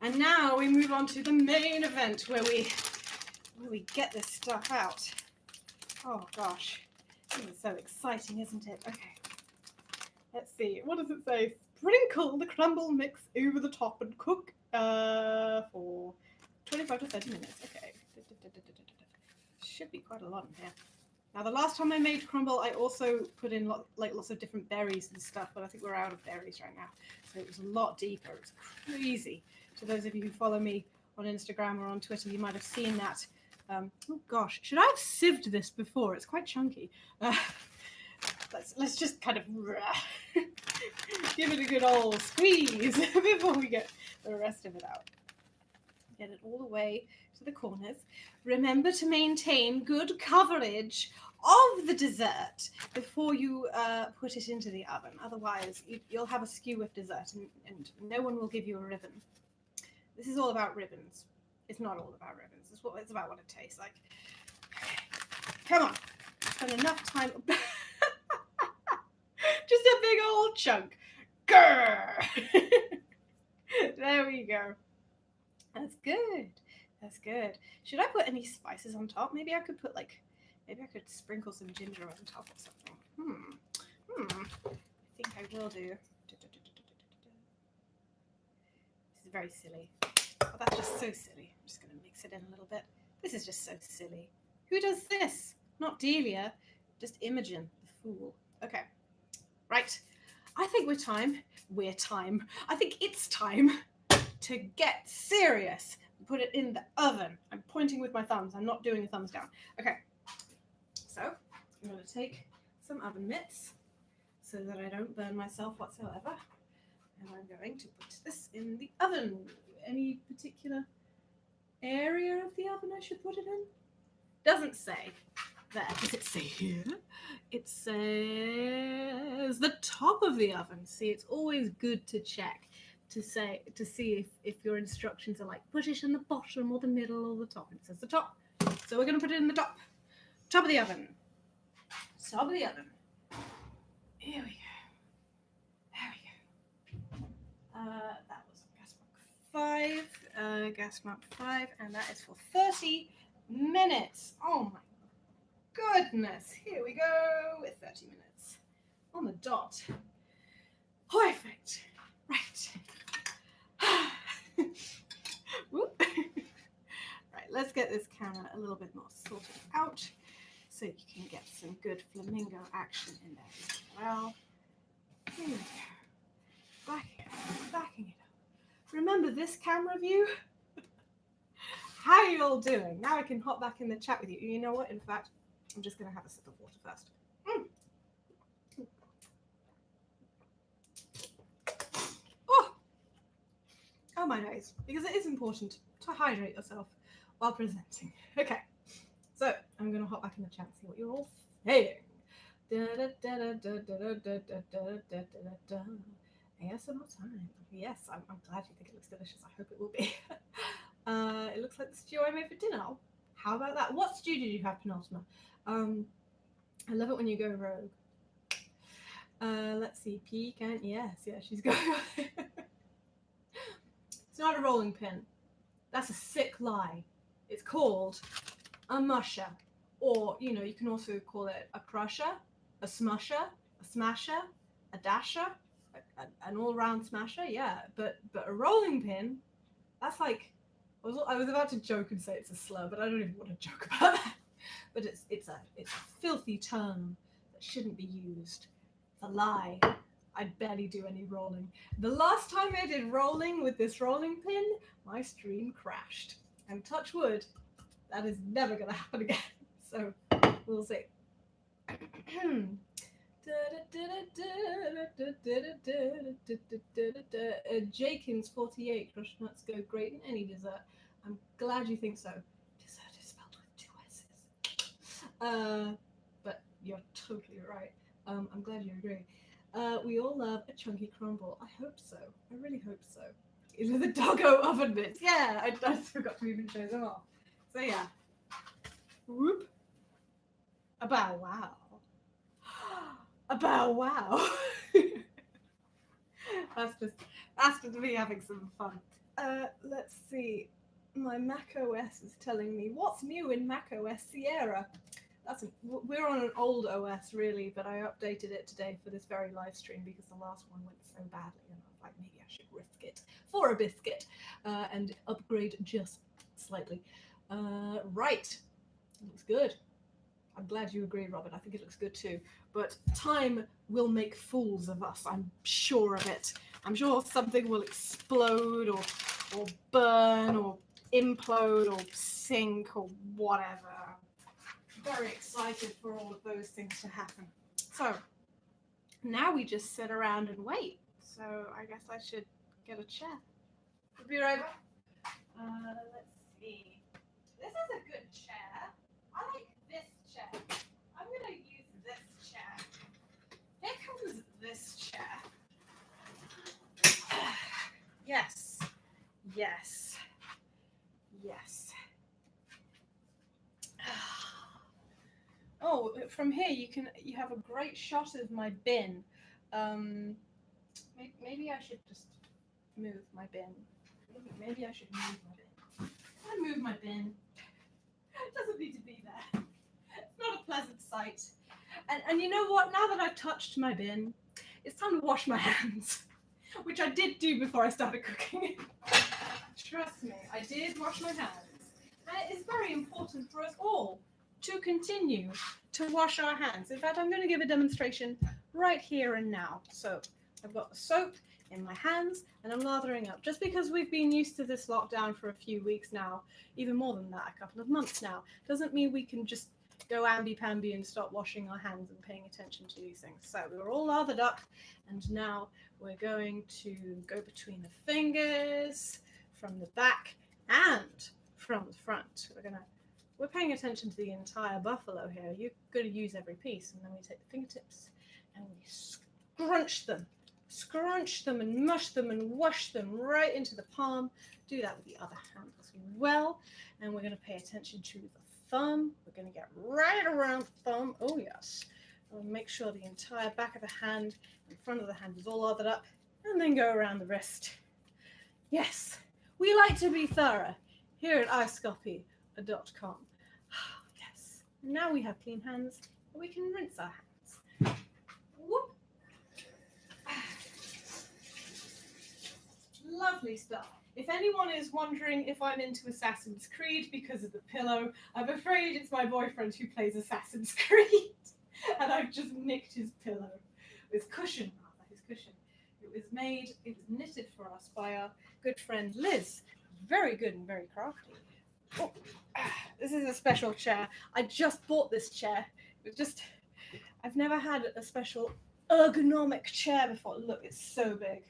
And now we move on to the main event where we get this stuff out. Oh gosh, this is so exciting, isn't it? Okay, let's see. What does it say? Sprinkle the crumble mix over the top and cook for 25 to 30 minutes. Okay, should be quite a lot in here. Now, the last time I made crumble, I also put in lots of different berries and stuff, but I think we're out of berries right now. So it was a lot deeper. It's crazy. To those of you who follow me on Instagram or on Twitter, you might have seen that. Oh gosh, should I have sieved this before? It's quite chunky. Let's just kind of give it a good old squeeze before we get the rest of it out. Get it all the way to the corners. Remember to maintain good coverage of the dessert before you put it into the oven. Otherwise, you'll have a skew with dessert and no one will give you a ribbon. This is all about ribbons. It's not all about ribbons. It's about what it tastes like. Okay. Come on. Spend enough time. Just a big old chunk. Grrr. There we go. That's good. That's good. Should I put any spices on top? Maybe I could put maybe I could sprinkle some ginger on top or something. I think I will do. This is very silly. Oh, that's just so silly. I'm just going to mix it in a little bit. This is just so silly. Who does this? Not Delia. Just Imogen, the fool. Okay. Right. I think I think it's time to get serious. Put it in the oven. I'm pointing with my thumbs. I'm not doing a thumbs down. Okay. So I'm going to take some oven mitts so that I don't burn myself whatsoever. And I'm going to put this in the oven. Any particular area of the oven I should put it in? Doesn't say. There. Does it say here? It says the top of the oven. See, it's always good to check to see if your instructions are like put it in the bottom or the middle or the top. It says the top. So we're going to put it in the top. Top of the oven. Top of the oven. Here we go. There we go. That was gas mark 5. Gas mark 5, and that is for 30 minutes. Oh my goodness. Here we go with 30 minutes on the dot. Perfect. Right. Right, let's get this camera a little bit more sorted out so you can get some good flamingo action in there as well. Here we go. Backing it up. Remember this camera view? How are you all doing? Now I can hop back in the chat with you. You know what? In fact, I'm just going to have a sip of water first. Oh, my nose, because it is important to hydrate yourself while presenting. Okay, so I'm going to hop back in the chat and see what you're all saying. ASMR time. Yes, I'm glad you think it looks delicious. I hope it will be. It looks like the stew I made for dinner. How about that? What stew did you have, Penultima? I love it when you go rogue. Let's see, pecan. Yes, she's going. It's not a rolling pin. That's a sick lie. It's called a musher, or you can also call it a crusher, a smusher, a smasher, a dasher, an all-round smasher. Yeah, but a rolling pin. That's like I was about to joke and say it's a slur, but I don't even want to joke about that. But it's a filthy term that shouldn't be used. It's a lie. I barely do any rolling. The last time I did rolling with this rolling pin, my stream crashed. And touch wood, That is never going to happen again. So we'll see. Jakins 48 crushed nuts go great in any dessert. I'm glad you think so. Dessert is spelled with 2 S's. But you're totally right. I'm glad you agree. We all love a chunky crumble. I hope so. I really hope so. These are the doggo oven bits. Yeah, I forgot to even show them off. So yeah. Whoop. A bow wow. A bow wow. that's just me having some fun. Let's see. My Mac OS is telling me what's new in Mac OS Sierra. We're on an old OS really, but I updated it today for this very live stream because the last one went so badly, and I was like, maybe I should risk it for a biscuit and upgrade just slightly. Right, looks good. I'm glad you agree, Robert. I think it looks good too. But time will make fools of us. I'm sure of it. I'm sure something will explode or burn or implode or sink or whatever. Very excited for all of those things to happen. So now we just sit around and wait. So I guess I should get a chair. We'll be right back. Let's see. This is a good chair. I like this chair. I'm going to use this chair. Here comes this chair. Yes. Yes. Yes. Oh, from here you have a great shot of my bin. Maybe I should just move my bin. Maybe I should move my bin. I move my bin. It doesn't need to be there. It's not a pleasant sight. And you know what? Now that I've touched my bin, it's time to wash my hands, which I did do before I started cooking. Trust me, I did wash my hands. And it is very important for us all to continue to wash our hands. In fact, I'm going to give a demonstration right here and now. So I've got the soap in my hands and I'm lathering up. Just because we've been used to this lockdown for a few weeks now, even more than that, a couple of months now, doesn't mean we can just go amby-pamby and stop washing our hands and paying attention to these things. So we were all lathered up and now we're going to go between the fingers, from the back and from the front. We're paying attention to the entire buffalo here. You've got to use every piece. And then we take the fingertips and we scrunch them and mush them and wash them right into the palm. Do that with the other hand as well. And we're going to pay attention to the thumb. We're going to get right around the thumb. Oh yes. We'll make sure the entire back of the hand and front of the hand is all lathered up. And then go around the wrist. Yes, we like to be thorough here at iscoppie.com. Yes. Now we have clean hands, and we can rinse our hands. Whoop. Lovely stuff. If anyone is wondering if I'm into Assassin's Creed because of the pillow, I'm afraid it's my boyfriend who plays Assassin's Creed, and I've just nicked his pillow. His cushion, rather, his cushion. It was knitted for us by our good friend Liz. Very good and very crafty. Oh, this is a special chair. I just bought this chair. I've never had a special ergonomic chair before. Look, it's so big.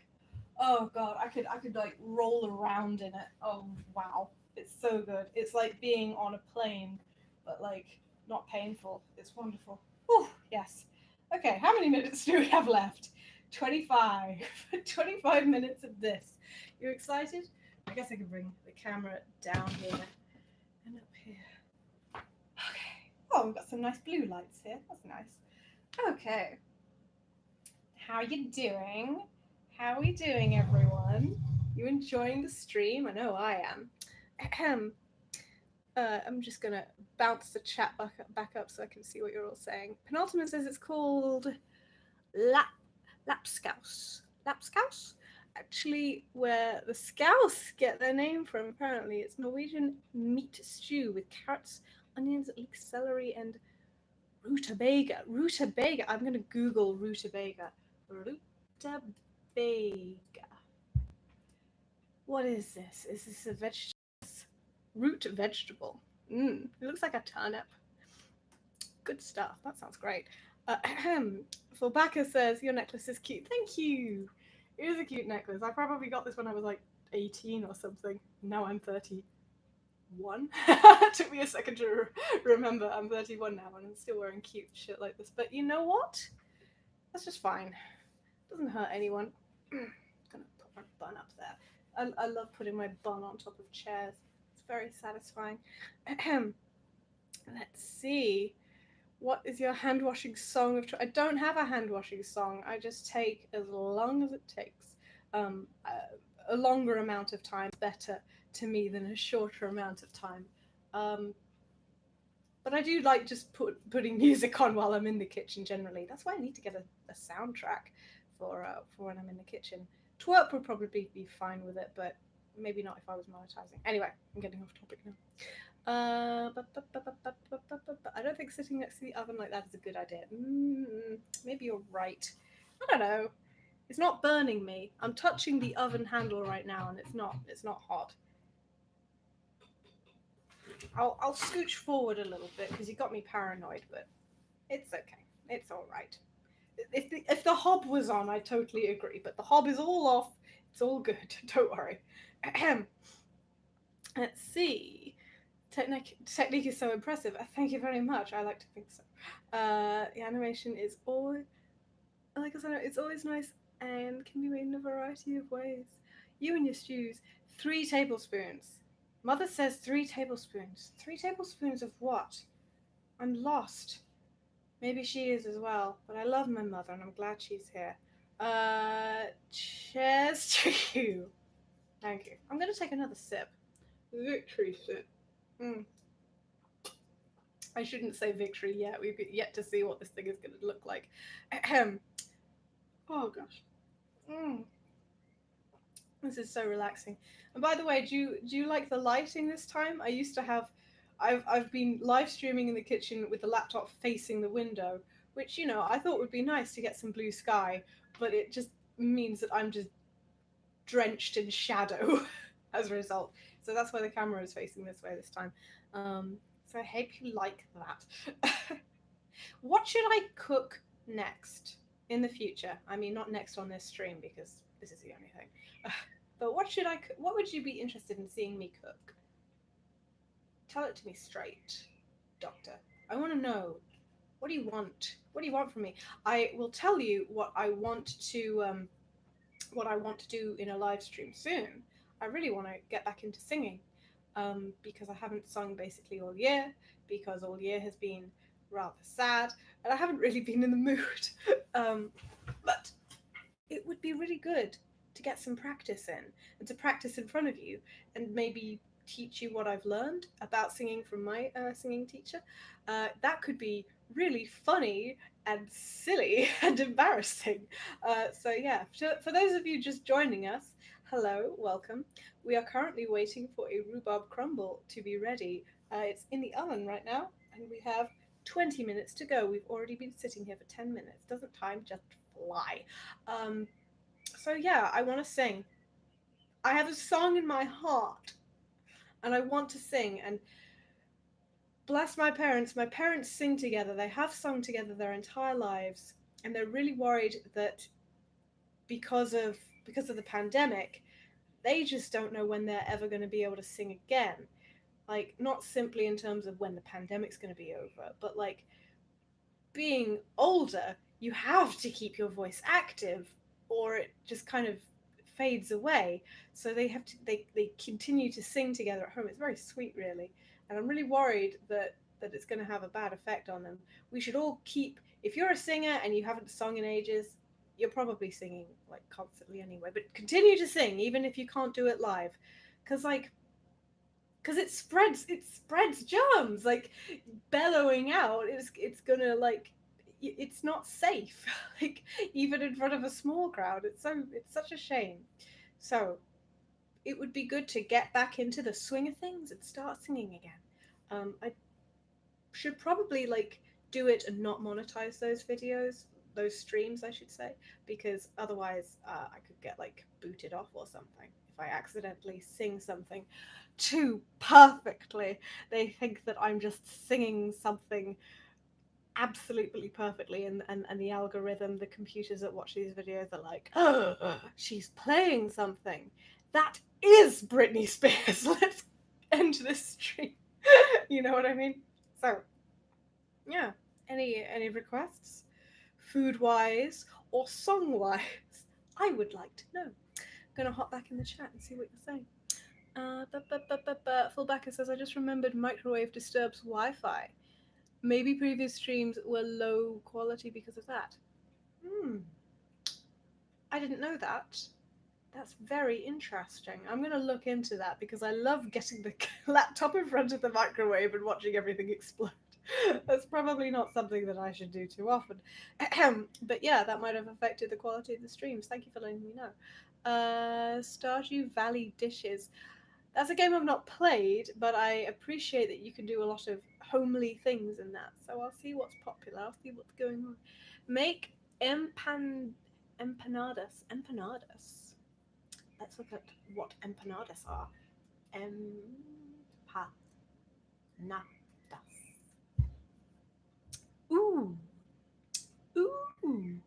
Oh God, I could like roll around in it. Oh wow, it's so good. It's like being on a plane, but like not painful. It's wonderful. Oh yes. Okay, how many minutes do we have left? 25. 25 minutes of this. You excited? I guess I can bring the camera down here and up here. Okay. Oh, we've got some nice blue lights here. That's nice. Okay. How are you doing? How are we doing, everyone? You enjoying the stream? I know I am. I'm just going to bounce the chat back up so I can see what you're all saying. Penultimate says it's called Lapskaus. Lapskaus? Actually, where the Scouse get their name from, apparently. It's Norwegian meat stew with carrots, onions, leek celery, and rutabaga. Rutabaga. I'm going to Google rutabaga. Rutabaga. What is this? Is this a root vegetable? It looks like a turnip. Good stuff. That sounds great. Fulbaka says, your necklace is cute. Thank you. It is a cute necklace. I probably got this when I was like 18 or something. Now I'm 31. Took me a second to remember I'm 31 now and I'm still wearing cute shit like this. But you know what? That's just fine. Doesn't hurt anyone. Gonna put my bun up there. I love putting my bun on top of chairs. It's very satisfying. Let's see. What is your hand washing song of choice? I don't have a hand washing song. I just take as long as it takes. A longer amount of time is better to me than a shorter amount of time. Um, but I do like just putting music on while I'm in the kitchen generally. That's why I need to get a soundtrack for when I'm in the kitchen. Twerp would probably be fine with it, but maybe not if I was monetizing. Anyway, I'm getting off topic now. I don't think sitting next to the oven like that is a good idea. Maybe you're right. I don't know. It's not burning me. I'm touching the oven handle right now, and it's not. It's not hot. I'll scooch forward a little bit because you got me paranoid, but it's okay. It's all right. If the hob was on, I totally agree. But the hob is all off. It's all good. Don't worry. Let's see. Technique is so impressive. Thank you very much. I like to think so. The animation is always, like I said, it's always nice and can be made in a variety of ways. You and your stews, 3 tablespoons. Mother says 3 tablespoons. 3 tablespoons of what? I'm lost. Maybe she is as well, but I love my mother and I'm glad she's here. Cheers to you. Thank you. I'm gonna take another sip. Victory sip. Mm. I shouldn't say victory yet. We've yet to see what this thing is going to look like. Ahem. Oh gosh. Mm. This is so relaxing. And by the way, do you like the lighting this time? I used to have, I've been live streaming in the kitchen with the laptop facing the window, which I thought would be nice to get some blue sky, but it just means that I'm just drenched in shadow as a result. So that's why the camera is facing this way this time. So I hope you like that. What should I cook next in the future? I mean, not next on this stream because this is the only thing. But what would you be interested in seeing me cook? Tell it to me straight, Doctor. I want to know. What do you want? What do you want from me? I will tell you what I want to do in a live stream soon. I really want to get back into singing because I haven't sung basically all year, because all year has been rather sad, and I haven't really been in the mood. But it would be really good to get some practice in and to practice in front of you and maybe teach you what I've learned about singing from my singing teacher. That could be really funny and silly and embarrassing. So, yeah, for those of you just joining us, hello, welcome. We are currently waiting for a rhubarb crumble to be ready. It's in the oven right now, and we have 20 minutes to go. We've already been sitting here for 10 minutes. Doesn't time just fly? So, yeah, I want to sing. I have a song in my heart, and I want to sing. And bless my parents. My parents sing together. They have sung together their entire lives, and they're really worried that because of the pandemic, they just don't know when they're ever going to be able to sing again. Like, not simply in terms of when the pandemic's going to be over, but like being older, you have to keep your voice active or it just kind of fades away. So they continue to sing together at home. It's very sweet, really. And I'm really worried that it's going to have a bad effect on them. We should all keep, if you're a singer and you haven't sung in ages, you're probably singing like constantly anyway, but continue to sing even if you can't do it live, because it spreads germs. Like, bellowing out, it's gonna, like, it's not safe. Like, even in front of a small crowd, it's such a shame. So it would be good to get back into the swing of things and start singing again. I should probably like do it and not monetize those videos, those streams, I should say, because otherwise I could get like booted off or something I accidentally sing something too perfectly. They think that I'm just singing something absolutely perfectly, and the algorithm, the computers that watch these videos are like, oh, she's playing something. That is Britney Spears. Let's end this stream. You know what I mean? So, yeah. Any requests? Food wise or song wise? I would like to know. I'm gonna hop back in the chat and see what you're saying. Fullbacker says, I just remembered microwave disturbs Wi-Fi. Maybe previous streams were low quality because of that. I didn't know that. That's very interesting. I'm going to look into that because I love getting the laptop in front of the microwave and watching everything explode. That's probably not something that I should do too often. But yeah, that might have affected the quality of the streams. Thank you for letting me know. Stardew Valley Dishes. That's a game I've not played, but I appreciate that you can do a lot of homely things in that. So I'll see what's popular. I'll see what's going on. Make empanadas. Empanadas. Let's look at what empanadas are. Empanadas. Ooh. Ooh.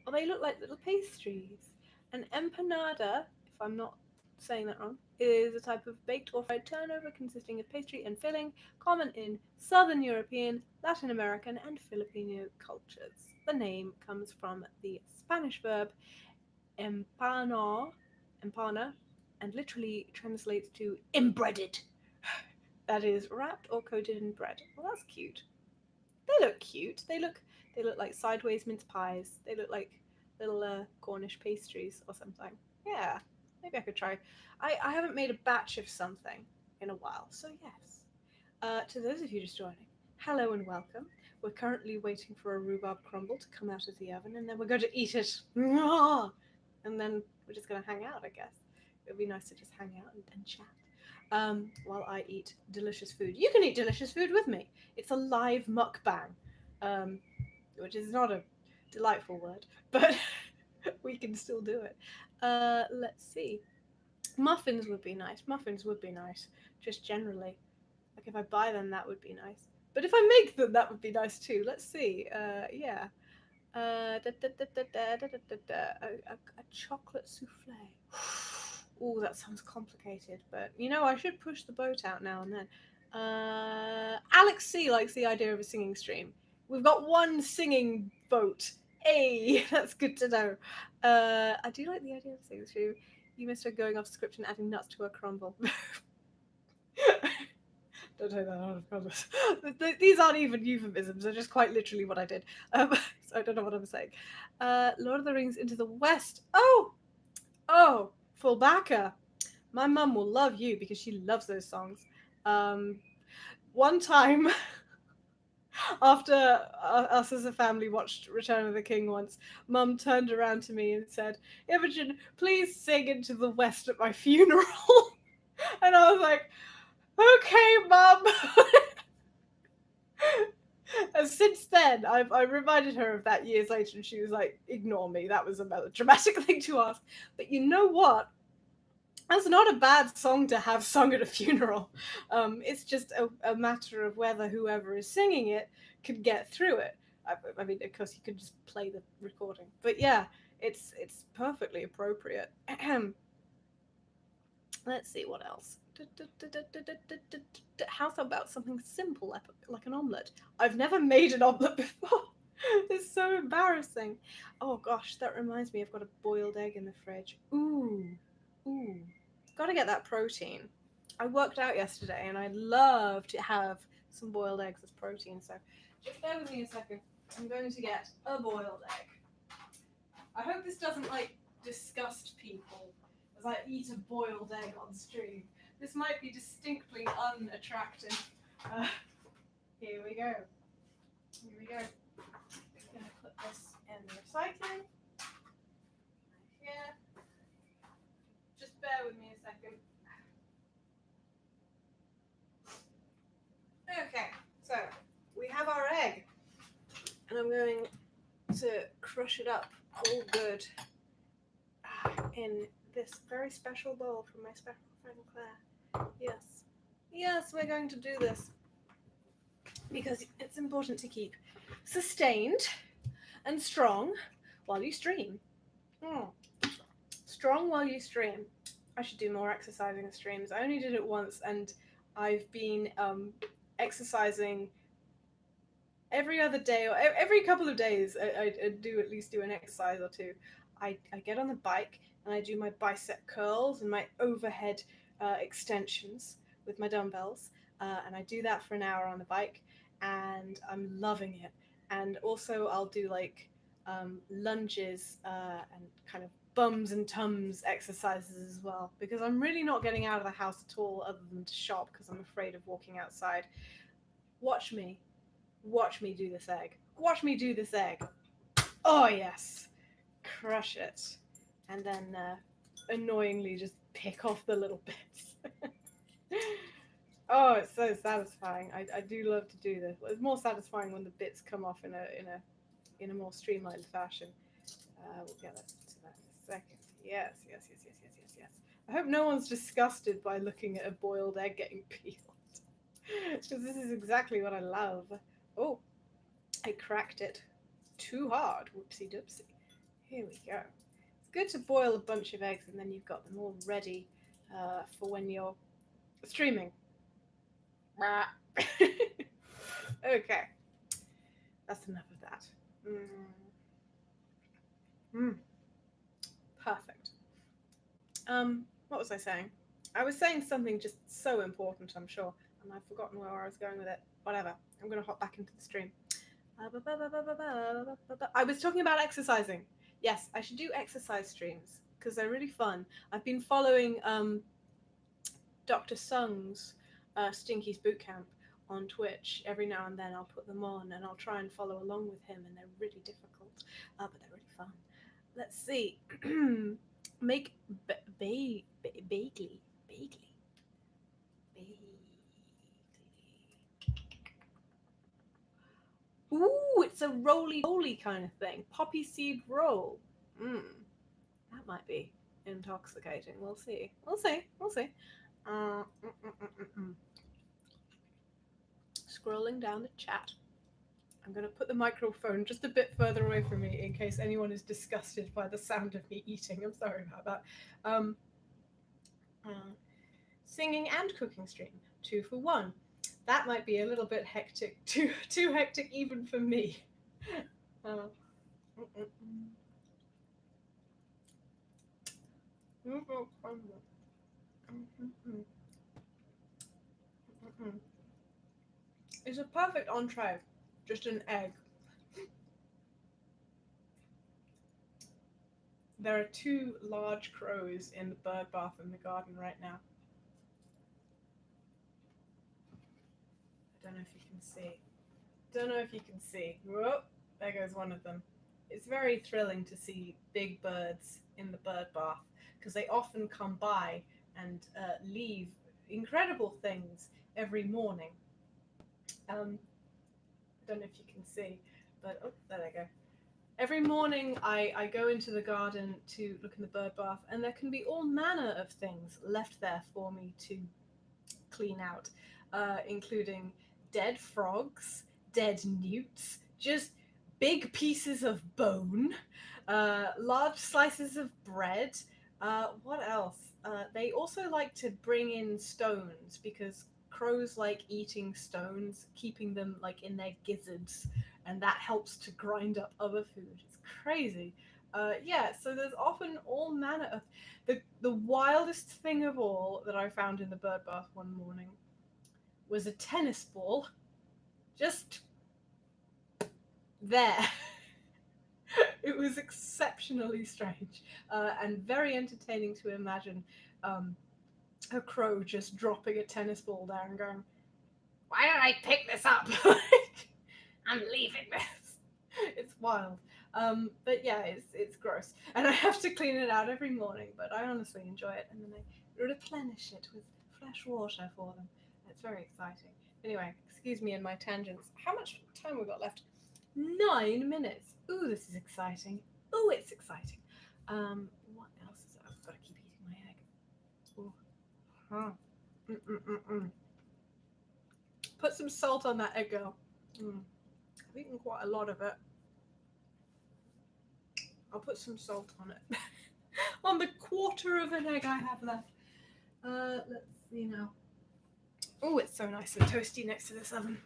Oh, they look like little pastries. An empanada, if I'm not saying that wrong, is a type of baked or fried turnover consisting of pastry and filling, common in Southern European, Latin American, and Filipino cultures. The name comes from the Spanish verb empana, and literally translates to embreaded. That is, wrapped or coated in bread. Well, that's cute. They look cute. They look like sideways mince pies. They look like little Cornish pastries or something. Yeah, maybe I could try. I haven't made a batch of something in a while, so yes. To those of you just joining, hello and welcome. We're currently waiting for a rhubarb crumble to come out of the oven, and then we're going to eat it. And then we're just going to hang out, I guess. It would be nice to just hang out and chat while I eat delicious food. You can eat delicious food with me. It's a live mukbang, which is not a delightful word, but we can still do it. Let's see. Muffins would be nice. Muffins would be nice, just generally. Like if I buy them, that would be nice. But if I make them, that would be nice too. Let's see. Yeah. A chocolate souffle. Oh, that sounds complicated, but you know, I should push the boat out now and then. Alex C likes the idea of a singing stream. We've got one singing vote. Hey, that's good to know. I do like the idea of a singing stream. You missed her going off script and adding nuts to her crumble. Don't take that out of context. These aren't even euphemisms, they're just quite literally what I did. So I don't know what I'm saying. Lord of the Rings Into the West. Oh, Fullbacker. My mum will love you because she loves those songs. One time, after us as a family watched Return of the King once, Mum turned around to me and said, Imogen, please sing Into the West at my funeral. And I was like, okay, Mum. And since then, I reminded her of that years later, and she was like, ignore me, that was a melodramatic thing to ask. But you know what? That's not a bad song to have sung at a funeral. It's just a matter of whether whoever is singing it can get through it. I mean, of course, you could just play the recording. But yeah, it's perfectly appropriate. Let's see what else. How's about something simple like an omelette? I've never made an omelette before. It's so embarrassing. Oh gosh, that reminds me, I've got a boiled egg in the fridge. Ooh. Gotta get that protein. I worked out yesterday and I'd love to have some boiled eggs as protein, so just bear with me a second. I'm going to get a boiled egg. I hope this doesn't disgust people as I eat a boiled egg on stream. This might be distinctly unattractive. Here we go. I'm going to put this in the recycling. Here. Just bear with me a second. Okay, so we have our egg. And I'm going to crush it up all good in this very special bowl from my special friend Claire. Yes. Yes, we're going to do this because it's important to keep sustained and strong while you stream. Mm. Strong while you stream. I should do more exercising streams. I only did it once, and I've been exercising every other day or every couple of days. I do at least do an exercise or two. I get on the bike and I do my bicep curls and my overhead extensions with my dumbbells, and I do that for an hour on the bike, and I'm loving it. And also, I'll do like lunges and kind of bums and tums exercises as well, because I'm really not getting out of the house at all other than to shop because I'm afraid of walking outside. Watch me. Watch me do this egg. Watch me do this egg. Oh, yes. Crush it. And then annoyingly just pick off the little bits. Oh, it's so satisfying. I do love to do this. It's more satisfying when the bits come off in a more streamlined fashion. We'll get to that in a second. Yes. I hope no one's disgusted by looking at a boiled egg getting peeled. Because this is exactly what I love. Oh, I cracked it too hard. Whoopsie doopsie. Here we go. It's good to boil a bunch of eggs and then you've got them all ready for when you're streaming. Okay. That's enough of that. Perfect. What was I saying? I was saying something just so important, I'm sure, and I've forgotten where I was going with it. Whatever. I'm going to hop back into the stream. I was talking about exercising. Yes, I should do exercise streams because they're really fun. I've been following Dr. Sung's Stinky's Bootcamp on Twitch. Every now and then I'll put them on and I'll try and follow along with him, and they're really difficult, but they're really fun. Let's see. Make bagely. Ooh, it's a roly-poly kind of thing. Poppy seed roll. That might be intoxicating. We'll see. Scrolling down the chat. I'm going to put the microphone just a bit further away from me in case anyone is disgusted by the sound of me eating. I'm sorry about that. Singing and cooking stream. 2 for 1. That might be a little bit hectic. Too hectic even for me. It's a perfect entree. Just an egg. There are 2 large crows in the bird bath in the garden right now. I don't know if you can see. Whoa, there goes one of them. It's very thrilling to see big birds in the bird bath because they often come by and leave incredible things every morning. I don't know if you can see, but oh, there they go. Every morning I go into the garden to look in the bird bath, and there can be all manner of things left there for me to clean out, including dead frogs, dead newts, just big pieces of bone, large slices of bread. What else? They also like to bring in stones because crows like eating stones, keeping them like in their gizzards, and that helps to grind up other food. It's crazy. So there's often all manner of the wildest thing of all that I found in the bird bath one morning was a tennis ball just there. It was exceptionally strange and very entertaining to imagine a crow just dropping a tennis ball there and going, "Why don't I pick this up? I'm leaving this." It's wild. But yeah, it's gross. And I have to clean it out every morning, but I honestly enjoy it. And then I replenish it with fresh water for them. It's very exciting. Anyway, excuse me and my tangents. How much time we got left? 9 minutes. Ooh, this is exciting. Ooh, it's exciting. What else is it? I've got to keep eating. Huh. Mm-mm-mm-mm. Put some salt on that egg, girl. I've eaten quite a lot of it. I'll put some salt on it. On the quarter of an egg I have left. Let's see now. Oh, it's so nice and toasty next to this oven.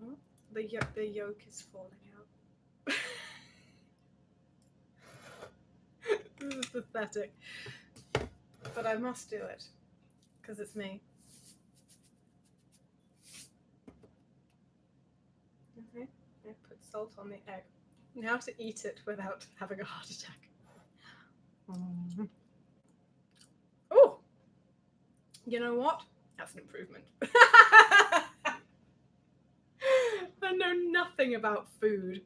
Oh, the yolk is falling out. This is pathetic. But I must do it. Because it's me. Okay. I put salt on the egg. Now to eat it without having a heart attack. Oh! You know what? That's an improvement. I know nothing about food.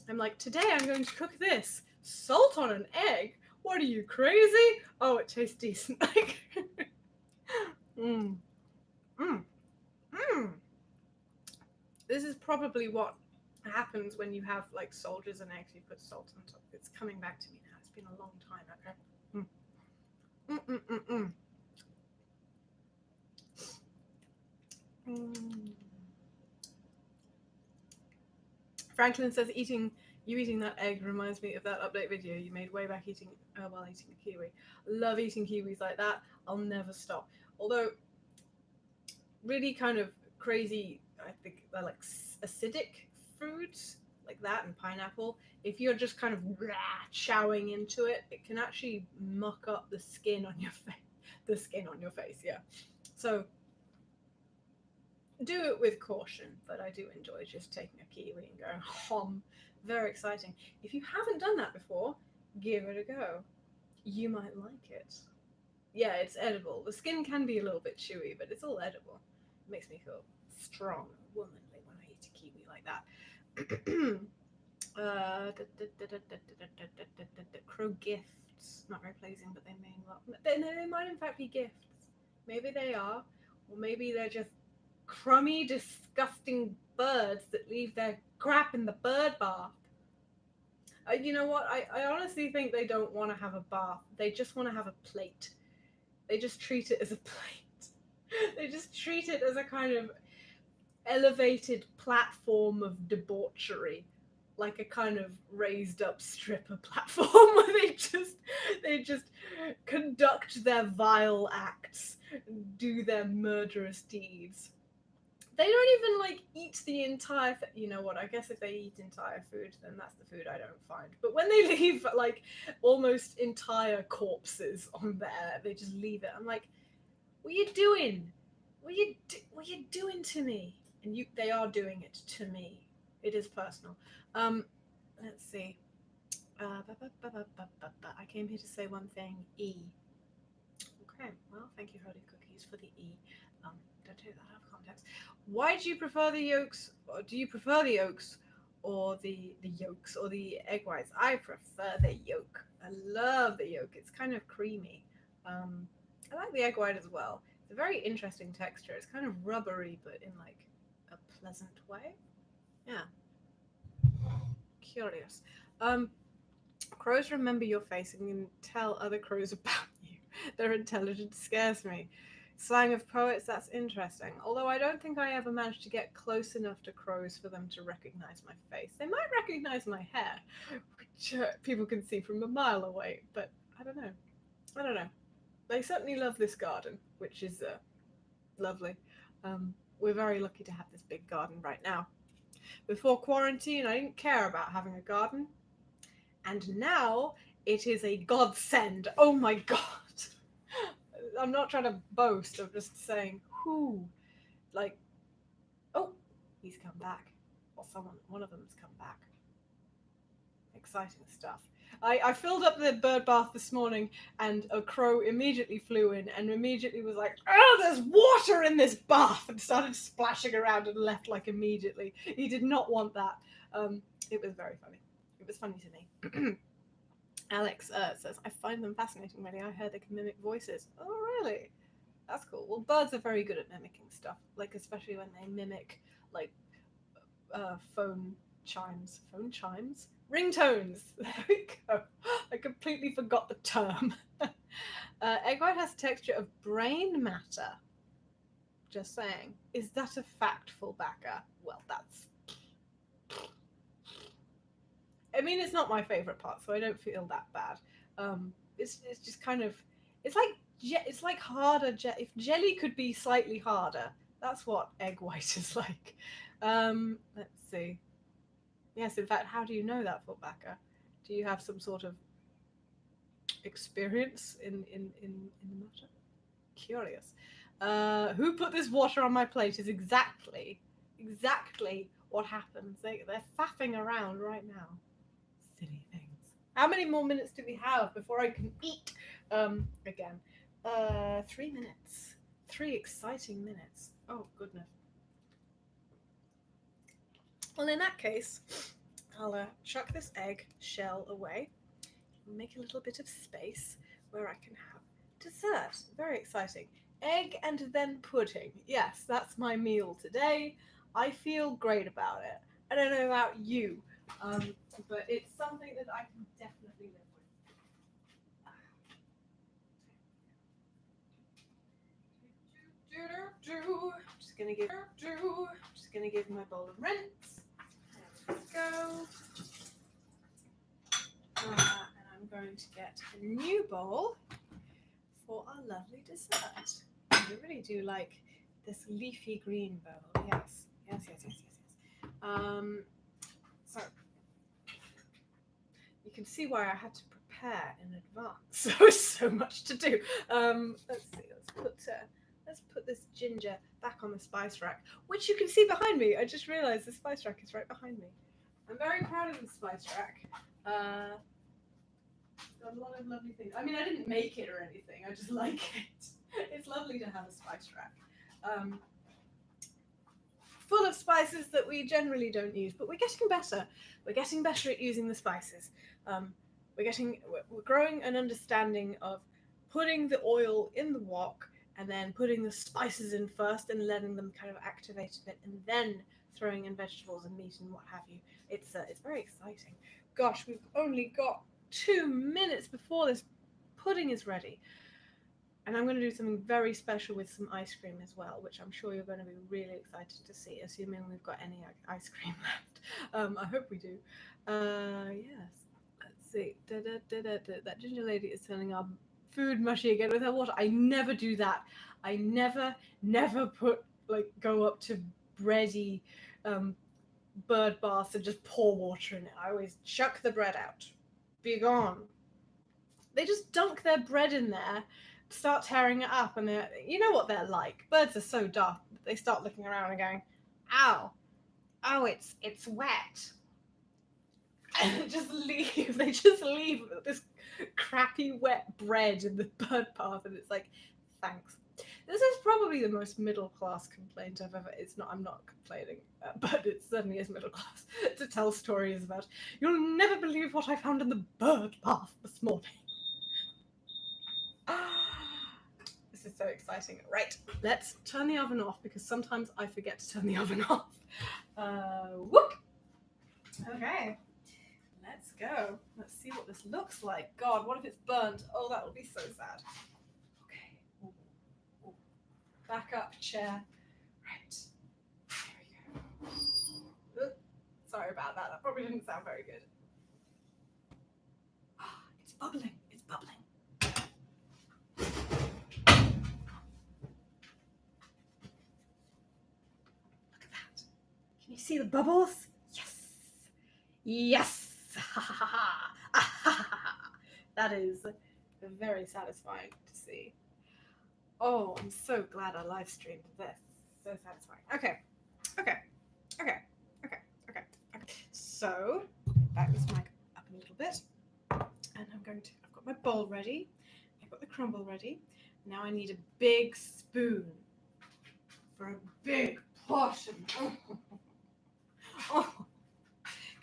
I'm like, today I'm going to cook this. Salt on an egg? What are you, crazy? Oh, it tastes decent. mm. Mm. Mm. This is probably what happens when you have like soldiers and eggs. You put salt on top. It's coming back to me now. It's been a long time. Okay. Franklin says eating that egg reminds me of that update video you made way back while eating a kiwi. Love eating kiwis like that. I'll never stop. Although really kind of crazy, I think they're like acidic fruits like that and pineapple. If you're just kind of chowing into it, it can actually muck up the skin on your face. The skin on your face, yeah. So do it with caution, but I do enjoy just taking a kiwi and going hom. Very exciting. If you haven't done that before, give it a go. You might like it. Yeah, it's edible. The skin can be a little bit chewy, but it's all edible. It makes me feel strong and womanly when I eat a kiwi like that. Crow gifts. Not very pleasing, but they may well. They might in fact be gifts. Maybe they are, or maybe they're just crummy, disgusting birds that leave their crap in the bird bath. You know what? I honestly think they don't want to have a bath. They just want to have a plate. They just treat it as a plate. They just treat it as a kind of elevated platform of debauchery, like a kind of raised up stripper platform where they just conduct their vile acts, do their murderous deeds. They don't even like eat the entire you know what, I guess if they eat entire food, then that's the food I don't find. But when they leave like almost entire corpses on there, they just leave it. I'm like, what are you doing? What are you doing to me? And they are doing it to me. It is personal. Let's see. I came here to say one thing. E. Okay. Well, thank you, Holy Cookies, for the E. Don't take that out of context. Why do you prefer the yolks? Or do you prefer the yolks or the yolks or the egg whites? I prefer the yolk. I love the yolk. It's kind of creamy. I like the egg white as well. It's a very interesting texture. It's kind of rubbery, but in like a pleasant way. Yeah. Curious. Crows remember your face and can tell other crows about you. Their intelligence scares me. Slang of poets, that's interesting. Although I don't think I ever managed to get close enough to crows for them to recognize my face. They might recognize my hair, which people can see from a mile away, but I don't know. They certainly love this garden, which is lovely. We're very lucky to have this big garden right now. Before quarantine, I didn't care about having a garden, and now it is a godsend. Oh my god! I'm not trying to boast. I'm just saying, whoo, like, oh, he's come back, or one of them's come back. Exciting stuff. I filled up the bird bath this morning, and a crow immediately flew in and immediately was like, oh, there's water in this bath, and started splashing around and left like immediately. He did not want that. It was very funny. It was funny to me. Alex says, I find them fascinating, really. I heard they can mimic voices. Oh, really? That's cool. Well, birds are very good at mimicking stuff, like especially when they mimic like phone chimes. Phone chimes? Ringtones. There we go. I completely forgot the term. Egg white has texture of brain matter. Just saying. Is that a fact, Fullbacker? Well, that's... I mean, it's not my favourite part, so I don't feel that bad. It's just kind of... It's like harder... If jelly could be slightly harder, that's what egg white is like. Let's see. Yes, in fact, how do you know that, Fullbacker? Do you have some sort of experience in the matter? Curious. Who put this water on my plate is exactly what happens. They're faffing around right now. Silly things. How many more minutes do we have before I can eat? Again. 3 minutes. 3 exciting minutes. Oh, goodness. Well, in that case, I'll chuck this egg shell away, make a little bit of space where I can have dessert. Very exciting. Egg and then pudding. Yes, that's my meal today. I feel great about it. I don't know about you, but it's something that I can definitely live with. Just gonna give my bowl a rinse. There we go. And I'm going to get a new bowl for our lovely dessert. I really do like this leafy green bowl. Yes. So you can see why I had to prepare in advance. There was so much to do. Let's see. Let's put this ginger back on the spice rack, which you can see behind me. I just realised the spice rack is right behind me. I'm very proud of the spice rack. It's got a lot of lovely things. I mean, I didn't make it or anything. I just like it. It's lovely to have a spice rack. Full of spices that we generally don't use, but we're getting better. We're getting better at using the spices. We're growing an understanding of putting the oil in the wok and then putting the spices in first and letting them kind of activate a bit, and then throwing in vegetables and meat and what have you. It's very exciting. Gosh, we've only got 2 minutes before this pudding is ready. And I'm going to do something very special with some ice cream as well, which I'm sure you're going to be really excited to see, assuming we've got any ice cream left. I hope we do. Yes. Let's see. That ginger lady is turning our food mushy again with her water. I never do that. I never go up to bready bird baths and just pour water in it. I always chuck the bread out. Be gone. They just dunk their bread in there, start tearing it up, and you know what they're like. Birds are so daft. They start looking around and going, ow, it's wet. And they just leave this crappy wet bread in the bird bath, and it's like, thanks. This is probably the most middle class complaint I've ever. I'm not complaining, but it certainly is middle class to tell stories about. You'll never believe what I found in the bird bath this morning. This is so exciting. Right, let's turn the oven off because sometimes I forget to turn the oven off. Whoop. Okay, let's go. Let's see what this looks like. God, what if it's burnt? Oh, that would be so sad. Okay. Ooh. Back up, chair. Right. There we go. Ooh. Sorry about that. That probably didn't sound very good. It's bubbling. It's bubbling. Can you see the bubbles? Yes! That is very satisfying to see. Oh, I'm so glad I live streamed this. So satisfying. Okay. So, back this mic up a little bit. And I've got my bowl ready. I've got the crumble ready. Now I need a big spoon for a big portion. Oh.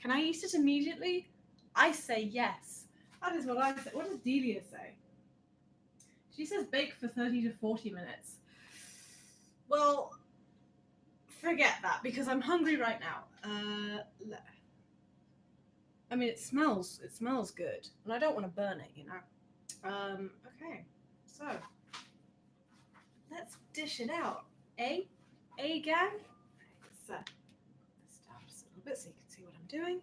Can I eat it immediately? I say yes. That is what I say. What does Delia say? She says bake for 30 to 40 minutes. Well, forget that because I'm hungry right now. I mean, it smells good, and I don't want to burn it, you know. Okay, so let's dish it out. Gang? Let's this down just a little bit so you can see what I'm doing.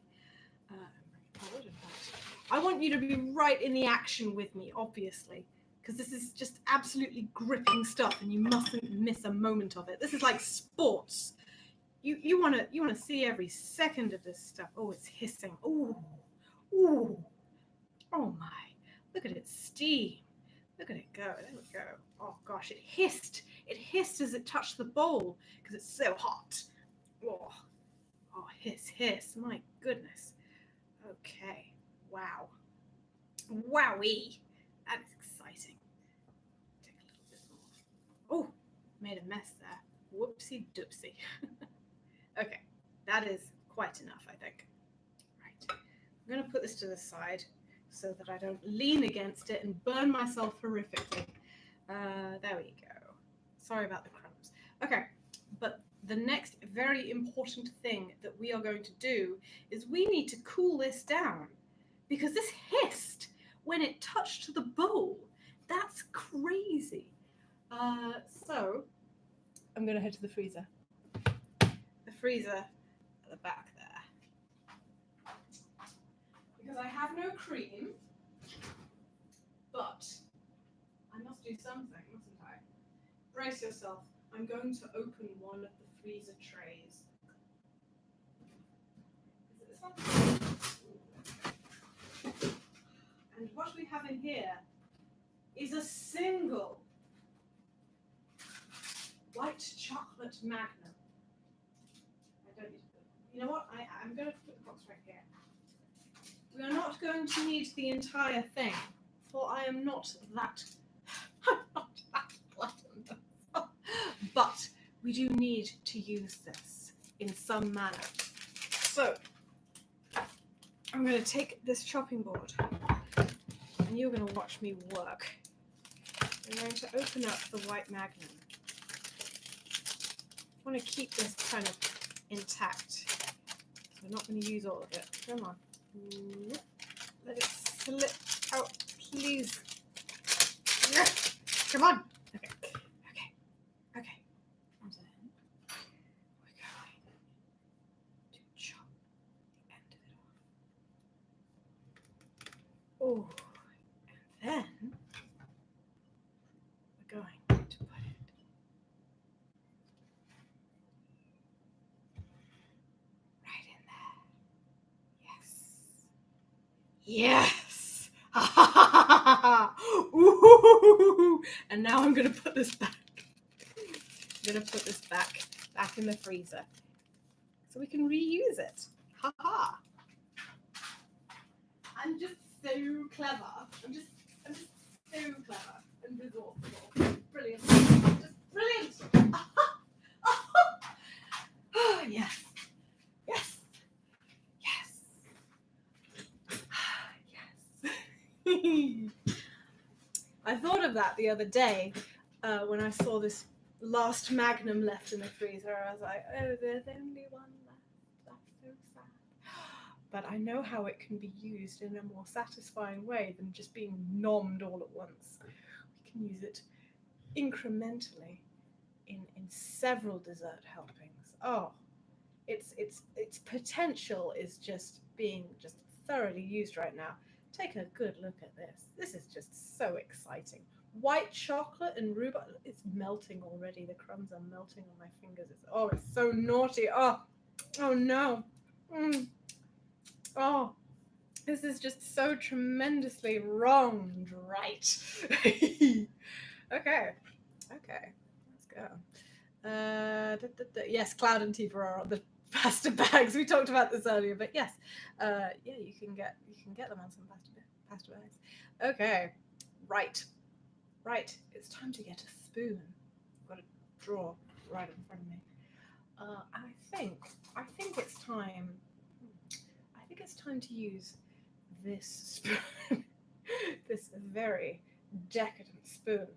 And bring it forward, in fact. I want you to be right in the action with me, obviously, because this is just absolutely gripping stuff, and you mustn't miss a moment of it. This is like sports. You wanna see every second of this stuff. Oh, it's hissing. Ooh, ooh. Oh my! Look at it steam. Look at it go. There we go. Oh gosh, it hissed. It hissed as it touched the bowl because it's so hot. Oh, oh, hiss, hiss. My goodness. Okay. Wow. Wowie. That is exciting. Take a little bit more. Oh, made a mess there. Whoopsie doopsie. Okay, that is quite enough, I think. Right. I'm going to put this to the side so that I don't lean against it and burn myself horrifically. There we go. Sorry about the crumbs. Okay, but the next very important thing that we are going to do is we need to cool this down because this hissed when it touched the bowl. That's crazy. So I'm going to head to the freezer. The freezer at the back there. Because I have no cream, but I must do something, mustn't I? Brace yourself. I'm going to open one of the freezer trays. Is it this one? And what we have in here is a single white chocolate magnum. I don't need to put, you know what? I'm going to put the box right here. We are not going to need the entire thing, for I am not that gluttonous. But we do need to use this in some manner. So I'm going to take this chopping board, and you're going to watch me work. I'm going to open up the white magnum. I want to keep this kind of intact, so we're not going to use all of it. Come on. Let it slip out, please. Come on. Okay. Okay. Okay. And then we're going to chop the end of it off. Oh, and then we're going to put it right in there. Yes. Yes! Ooh! And now I'm going to put this back. I'm going to put this back in the freezer so we can reuse it. Ha ha! I'm just so clever. I'm just so clever and resourceful. Brilliant. Just brilliant. Oh, yes. Yes. Yes. I thought of that the other day when I saw this last magnum left in the freezer. I was like, oh, there's only one left. That's so sad. But I know how it can be used in a more satisfying way than just being nommed all at once. We can use it incrementally in several dessert helpings. Oh, its potential is just being just thoroughly used right now. Take a good look at this. This is just so exciting. White chocolate and rhubarb. It's melting already. The crumbs are melting on my fingers. It's so naughty. Oh no. Oh, this is just so tremendously wronged right. Okay. Let's go. Yes, Cloud and Tifa are on the pasta bags. We talked about this earlier, but yes, you can get them on some pasta bags. Okay, right. It's time to get a spoon. I've got a drawer right in front of me. I think it's time. I think it's time to use this spoon, this very decadent spoon,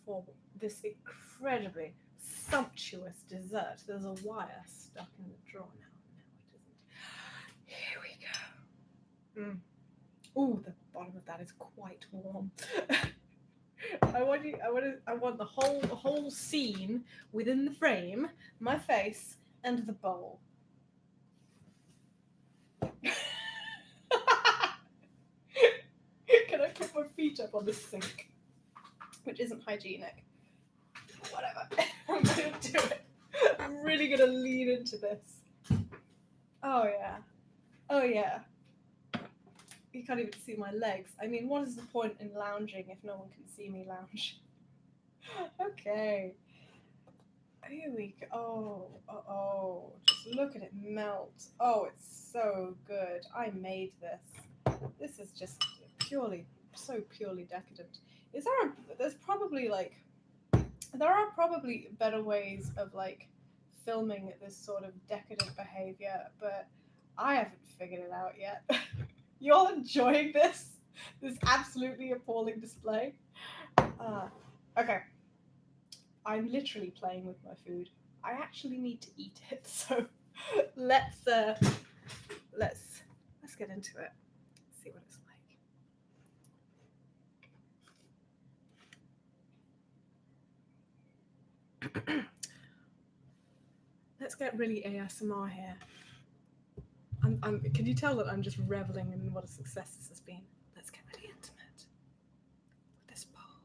for this incredibly sumptuous dessert. There's a wire stuck in the drawer now. No, it isn't. Here we go. Mm. Ooh, the bottom of that is quite warm. I want the whole scene within the frame, my face, and the bowl. Can I put my feet up on the sink? Which isn't hygienic. Whatever. I'm gonna do it. I'm really gonna lean into this. Oh yeah. Oh yeah. You can't even see my legs. I mean, what is the point in lounging if no one can see me lounge? Okay. Here we go. Oh. Just look at it melt. Oh, it's so good. I made this. This is just so purely decadent. There are probably better ways of like filming this sort of decadent behavior, but I haven't figured it out yet. You all enjoying this? This absolutely appalling display? Okay. I'm literally playing with my food. I actually need to eat it, so let's get into it. See what it's like. Let's get really ASMR here. Can you tell that I'm just reveling in what a success this has been? Let's get really intimate with this bowl.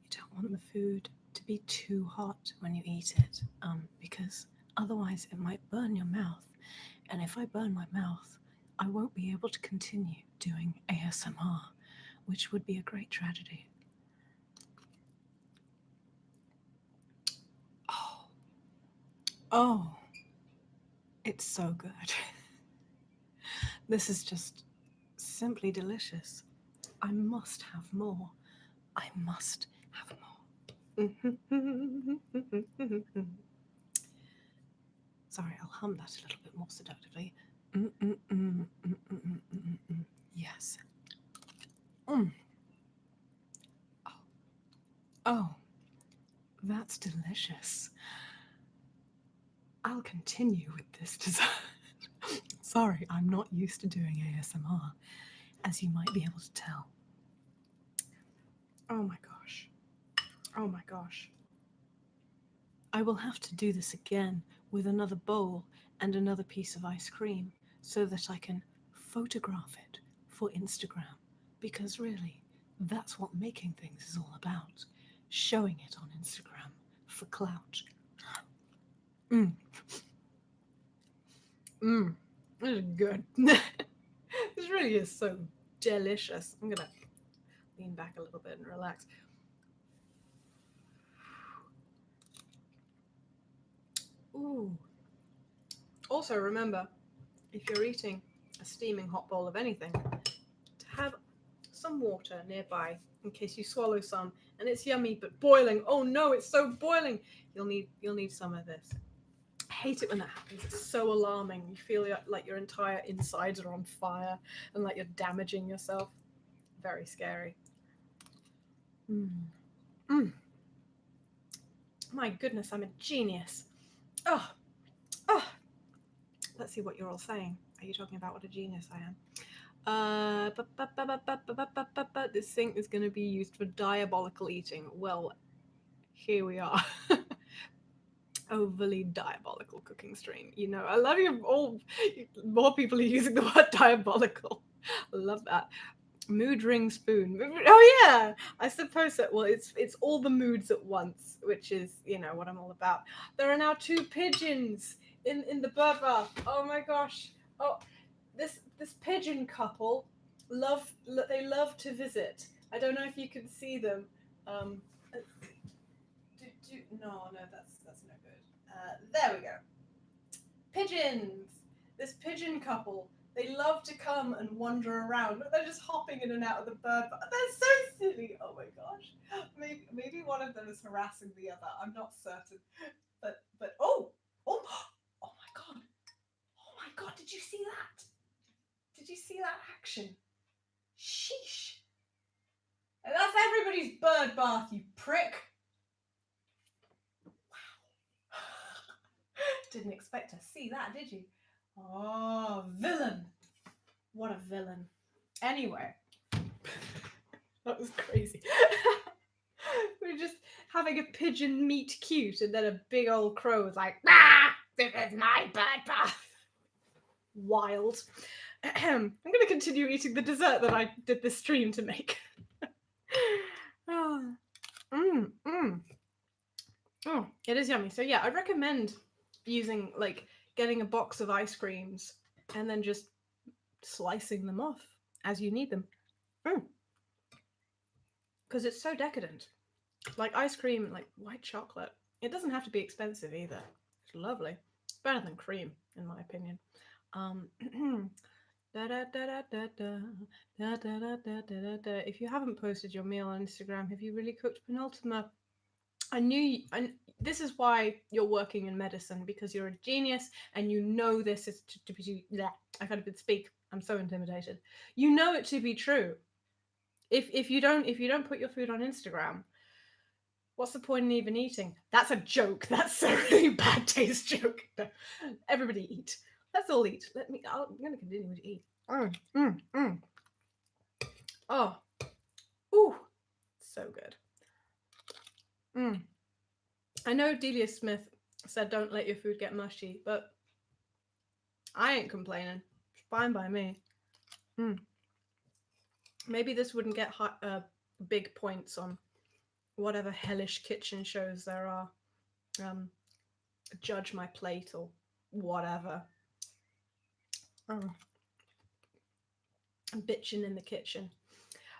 You don't want the food to be too hot when you eat it, because otherwise it might burn your mouth. And if I burn my mouth, I won't be able to continue doing ASMR, which would be a great tragedy. Oh, it's so good. This is just simply delicious. I must have more. I must have more. Sorry, I'll hum that a little bit more seductively. Yes. Oh, that's delicious. I'll continue with this dessert. Sorry, I'm not used to doing ASMR, as you might be able to tell. Oh my gosh. Oh my gosh. I will have to do this again with another bowl and another piece of ice cream so that I can photograph it for Instagram, because really, that's what making things is all about. Showing it on Instagram for clout. This is good. This really is so delicious. I'm gonna lean back a little bit and relax. Ooh. Also remember, if you're eating a steaming hot bowl of anything, to have some water nearby in case you swallow some and it's yummy but boiling. Oh no, it's so boiling. You'll need some of this. I hate it when that happens. It's so alarming. You feel like your entire insides are on fire and like you're damaging yourself. Very scary. My goodness, I'm a genius. Oh. Let's see what you're all saying. Are you talking about what a genius I am? This thing is going to be used for diabolical eating. Well, here we are. Overly diabolical cooking stream. You know, I love you all. More people are using the word diabolical. I love that. Mood ring spoon. Oh yeah, I suppose that. Well, it's all the moods at once, which is what I'm all about. There are now 2 pigeons in the bird bath. Oh my gosh. Oh, this pigeon couple love to visit. I don't know if you can see them. No, that's no good. There we go. Pigeons. This pigeon couple. They love to come and wander around. They're just hopping in and out of the bird bath. They're so silly. Oh my gosh. Maybe one of them is harassing the other. I'm not certain. But oh my god. Oh my god. Did you see that? Did you see that action? Sheesh. That's everybody's bird bath, you prick. Wow. Didn't expect to see that, did you? Oh, villain. What a villain. Anyway, that was crazy. We're just having a pigeon meet cute, and then a big old crow is like, ah, this is my bird bath. Wild. I'm going to continue eating the dessert that I did this stream to make. Oh, Oh, it is yummy. So yeah, I'd recommend using, like, getting a box of ice creams and then just slicing them off as you need them. Because it's so decadent. Like ice cream, like white chocolate. It doesn't have to be expensive either. It's lovely. It's better than cream, in my opinion. If you haven't posted your meal on Instagram, have you really cooked penultima? This is why you're working in medicine, because you're a genius and you know this is to be. I can't even speak. I'm so intimidated. You know it to be true. If you don't put your food on Instagram, what's the point in even eating? That's a joke. That's a really bad taste joke. Everybody eat. Let's all eat. I'm gonna continue to eat. Oh, ooh, so good. I know Delia Smith said don't let your food get mushy, but I ain't complaining. It's fine by me. Maybe this wouldn't get big points on whatever hellish kitchen shows there are. Judge my plate or whatever. I'm bitching in the kitchen.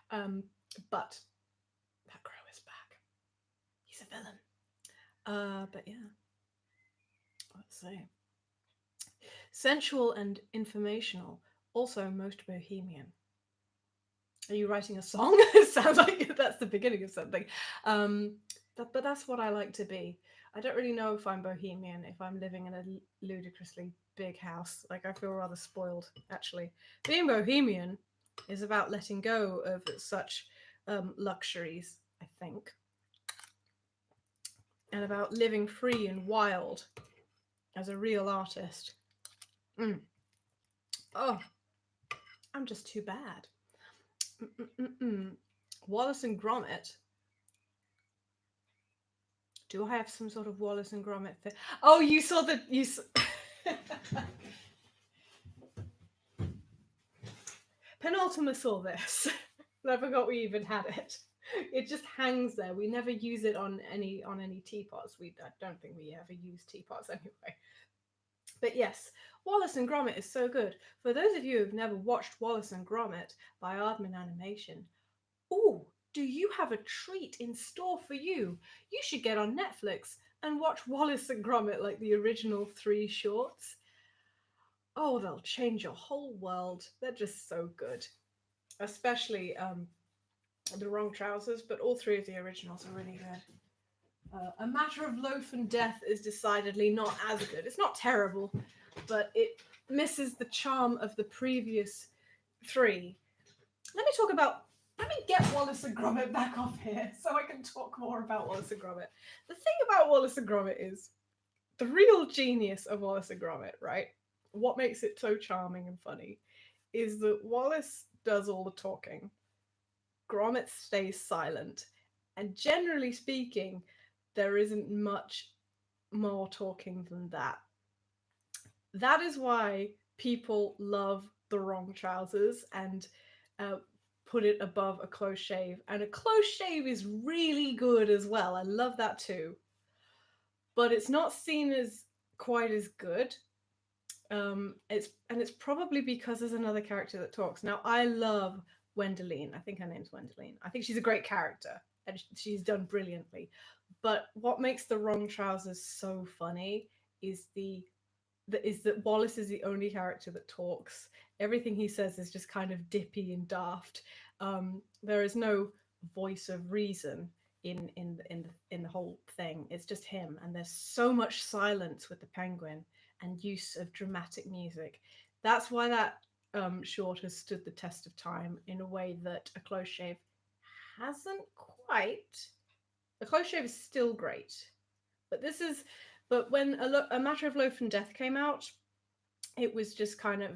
But that crow is back. He's a villain. But yeah. Let's see. Sensual and informational. Also most bohemian. Are you writing a song? It sounds like that's the beginning of something. But that's what I like to be. I don't really know if I'm bohemian, if I'm living in a ludicrously big house. Like, I feel rather spoiled, actually. Being bohemian is about letting go of such luxuries, I think. And about living free and wild as a real artist. Oh, I'm just too bad. Wallace and Gromit. Do I have some sort of Wallace and Gromit thing? Oh, you saw the... Penultima saw this. I forgot we even had it. It just hangs there. We never use it on any teapots. I don't think we ever use teapots anyway. But yes, Wallace and Gromit is so good. For those of you who've never watched Wallace and Gromit by Aardman Animation, ooh, do you have a treat in store for you? You should get on Netflix and watch Wallace and Gromit, like the original 3 shorts. Oh, they'll change your whole world. They're just so good. Especially The Wrong Trousers, but all 3 of the originals are really good. A Matter of Loaf and Death is decidedly not as good. It's not terrible, but it misses the charm of the previous 3. Let me get Wallace and Gromit back off here so I can talk more about Wallace and Gromit. The thing about Wallace and Gromit is the real genius of Wallace and Gromit, right? What makes it so charming and funny is that Wallace does all the talking. Gromit stays silent. And generally speaking, there isn't much more talking than that. That is why people love The Wrong Trousers and put it above A Close Shave. And A Close Shave is really good as well. I love that too. But it's not seen as quite as good. It's probably because there's another character that talks. Now, I love Wendeline. I think her name's Wendeline. I think she's a great character and she's done brilliantly. But what makes The Wrong Trousers so funny is that Wallace is the only character that talks. Everything he says is just kind of dippy and daft. There is no voice of reason in the whole thing. It's just him, and there's so much silence with the penguin and use of dramatic music. That's why that short has stood the test of time in a way that A Close Shave hasn't quite. A Close Shave is still great, but this is But when A Matter of Loaf and Death came out, it was just kind of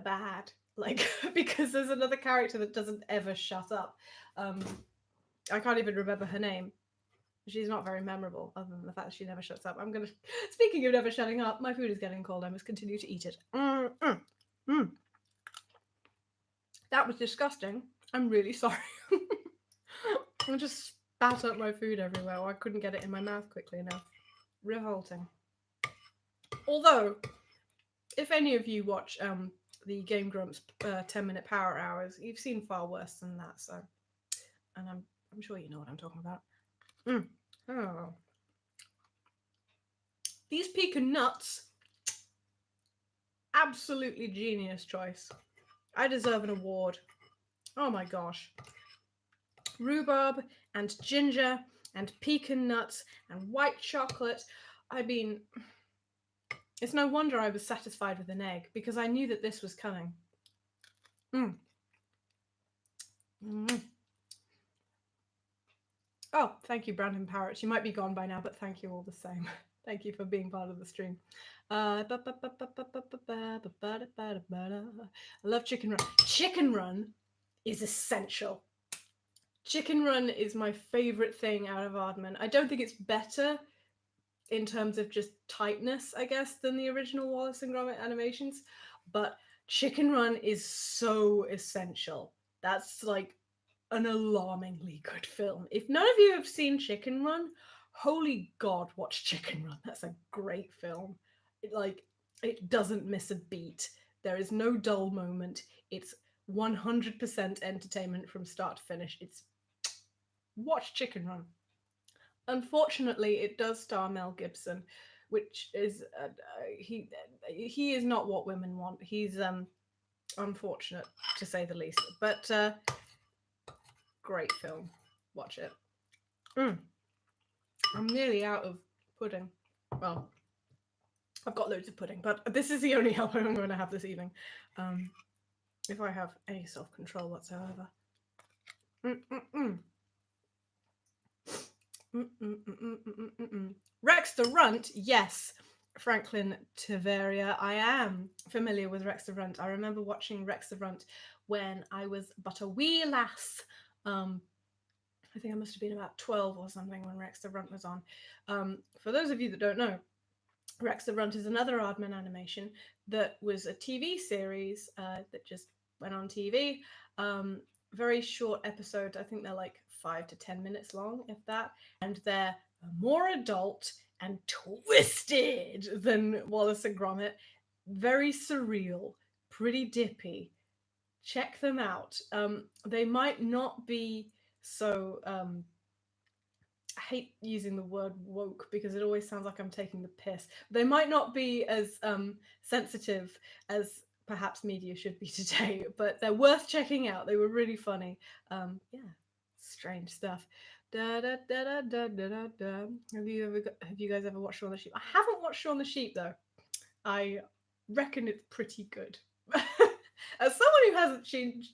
bad. Like, because there's another character that doesn't ever shut up. I can't even remember her name. She's not very memorable, other than the fact that she never shuts up. Speaking of never shutting up, my food is getting cold. I must continue to eat it. That was disgusting. I'm really sorry. I just spat up my food everywhere. I couldn't get it in my mouth quickly enough. Revolting. Although, if any of you watch the Game Grumps 10-minute power hours, you've seen far worse than that. So, and I'm sure you know what I'm talking about. Oh. These pecan nuts, absolutely genius choice. I deserve an award. Oh my gosh. Rhubarb and ginger and pecan nuts and white chocolate. I mean, it's no wonder I was satisfied with an egg, because I knew that this was coming. Oh, thank you, Brandon Parrott. You might be gone by now, but thank you all the same. Thank you for being part of the stream. I love Chicken Run. Chicken Run is essential. Chicken Run is my favourite thing out of Aardman. I don't think it's better in terms of just tightness, I guess, than the original Wallace and Gromit animations, but Chicken Run is so essential. That's like an alarmingly good film. If none of you have seen Chicken Run, holy God, watch Chicken Run. That's a great film. It doesn't miss a beat. There is no dull moment. It's 100% entertainment from start to finish. Watch Chicken Run. Unfortunately, it does star Mel Gibson, which is he is not what women want. He's unfortunate, to say the least. But great film. Watch it. I'm nearly out of pudding. Well, I've got loads of pudding, but this is the only help I'm going to have this evening. If I have any self-control whatsoever. Rex the Runt, yes. Franklin Tiveria, I am familiar with Rex the Runt. I remember watching Rex the Runt when I was but a wee lass. I think I must have been about 12 or something when Rex the Runt was on. For those of you that don't know, Rex the Runt is another Aardman animation that was a TV series that just went on TV. Very short episodes. I think they're like 5 to 10 minutes long, if that. And they're more adult and twisted than Wallace and Gromit. Very surreal, pretty dippy. Check them out. They might not be so I hate using the word woke because it always sounds like I'm taking the piss. They might not be as sensitive as perhaps media should be today, but they're worth checking out. They were really funny. Yeah, strange stuff. Da, da, da, da, da, da, da. Have you guys ever watched Shaun the Sheep? I haven't watched Shaun the Sheep though. I reckon it's pretty good. As someone who hasn't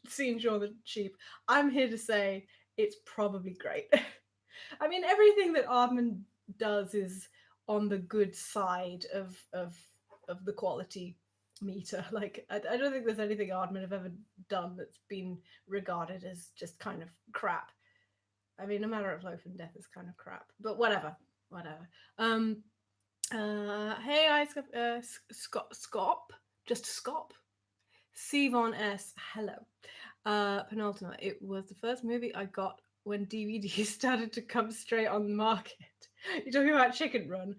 seen Shaun the Sheep, I'm here to say it's probably great. I mean, everything that Aardman does is on the good side of the quality meter. Like, I don't think there's anything Aardman have ever done that's been regarded as just kind of crap. I mean, A Matter of Loaf and Death is kind of crap, but whatever. Hey, Scop, just Scop. Sivon S, hello. Penultimate, it was the first movie I got when DVDs started to come straight on the market. You're talking about Chicken Run?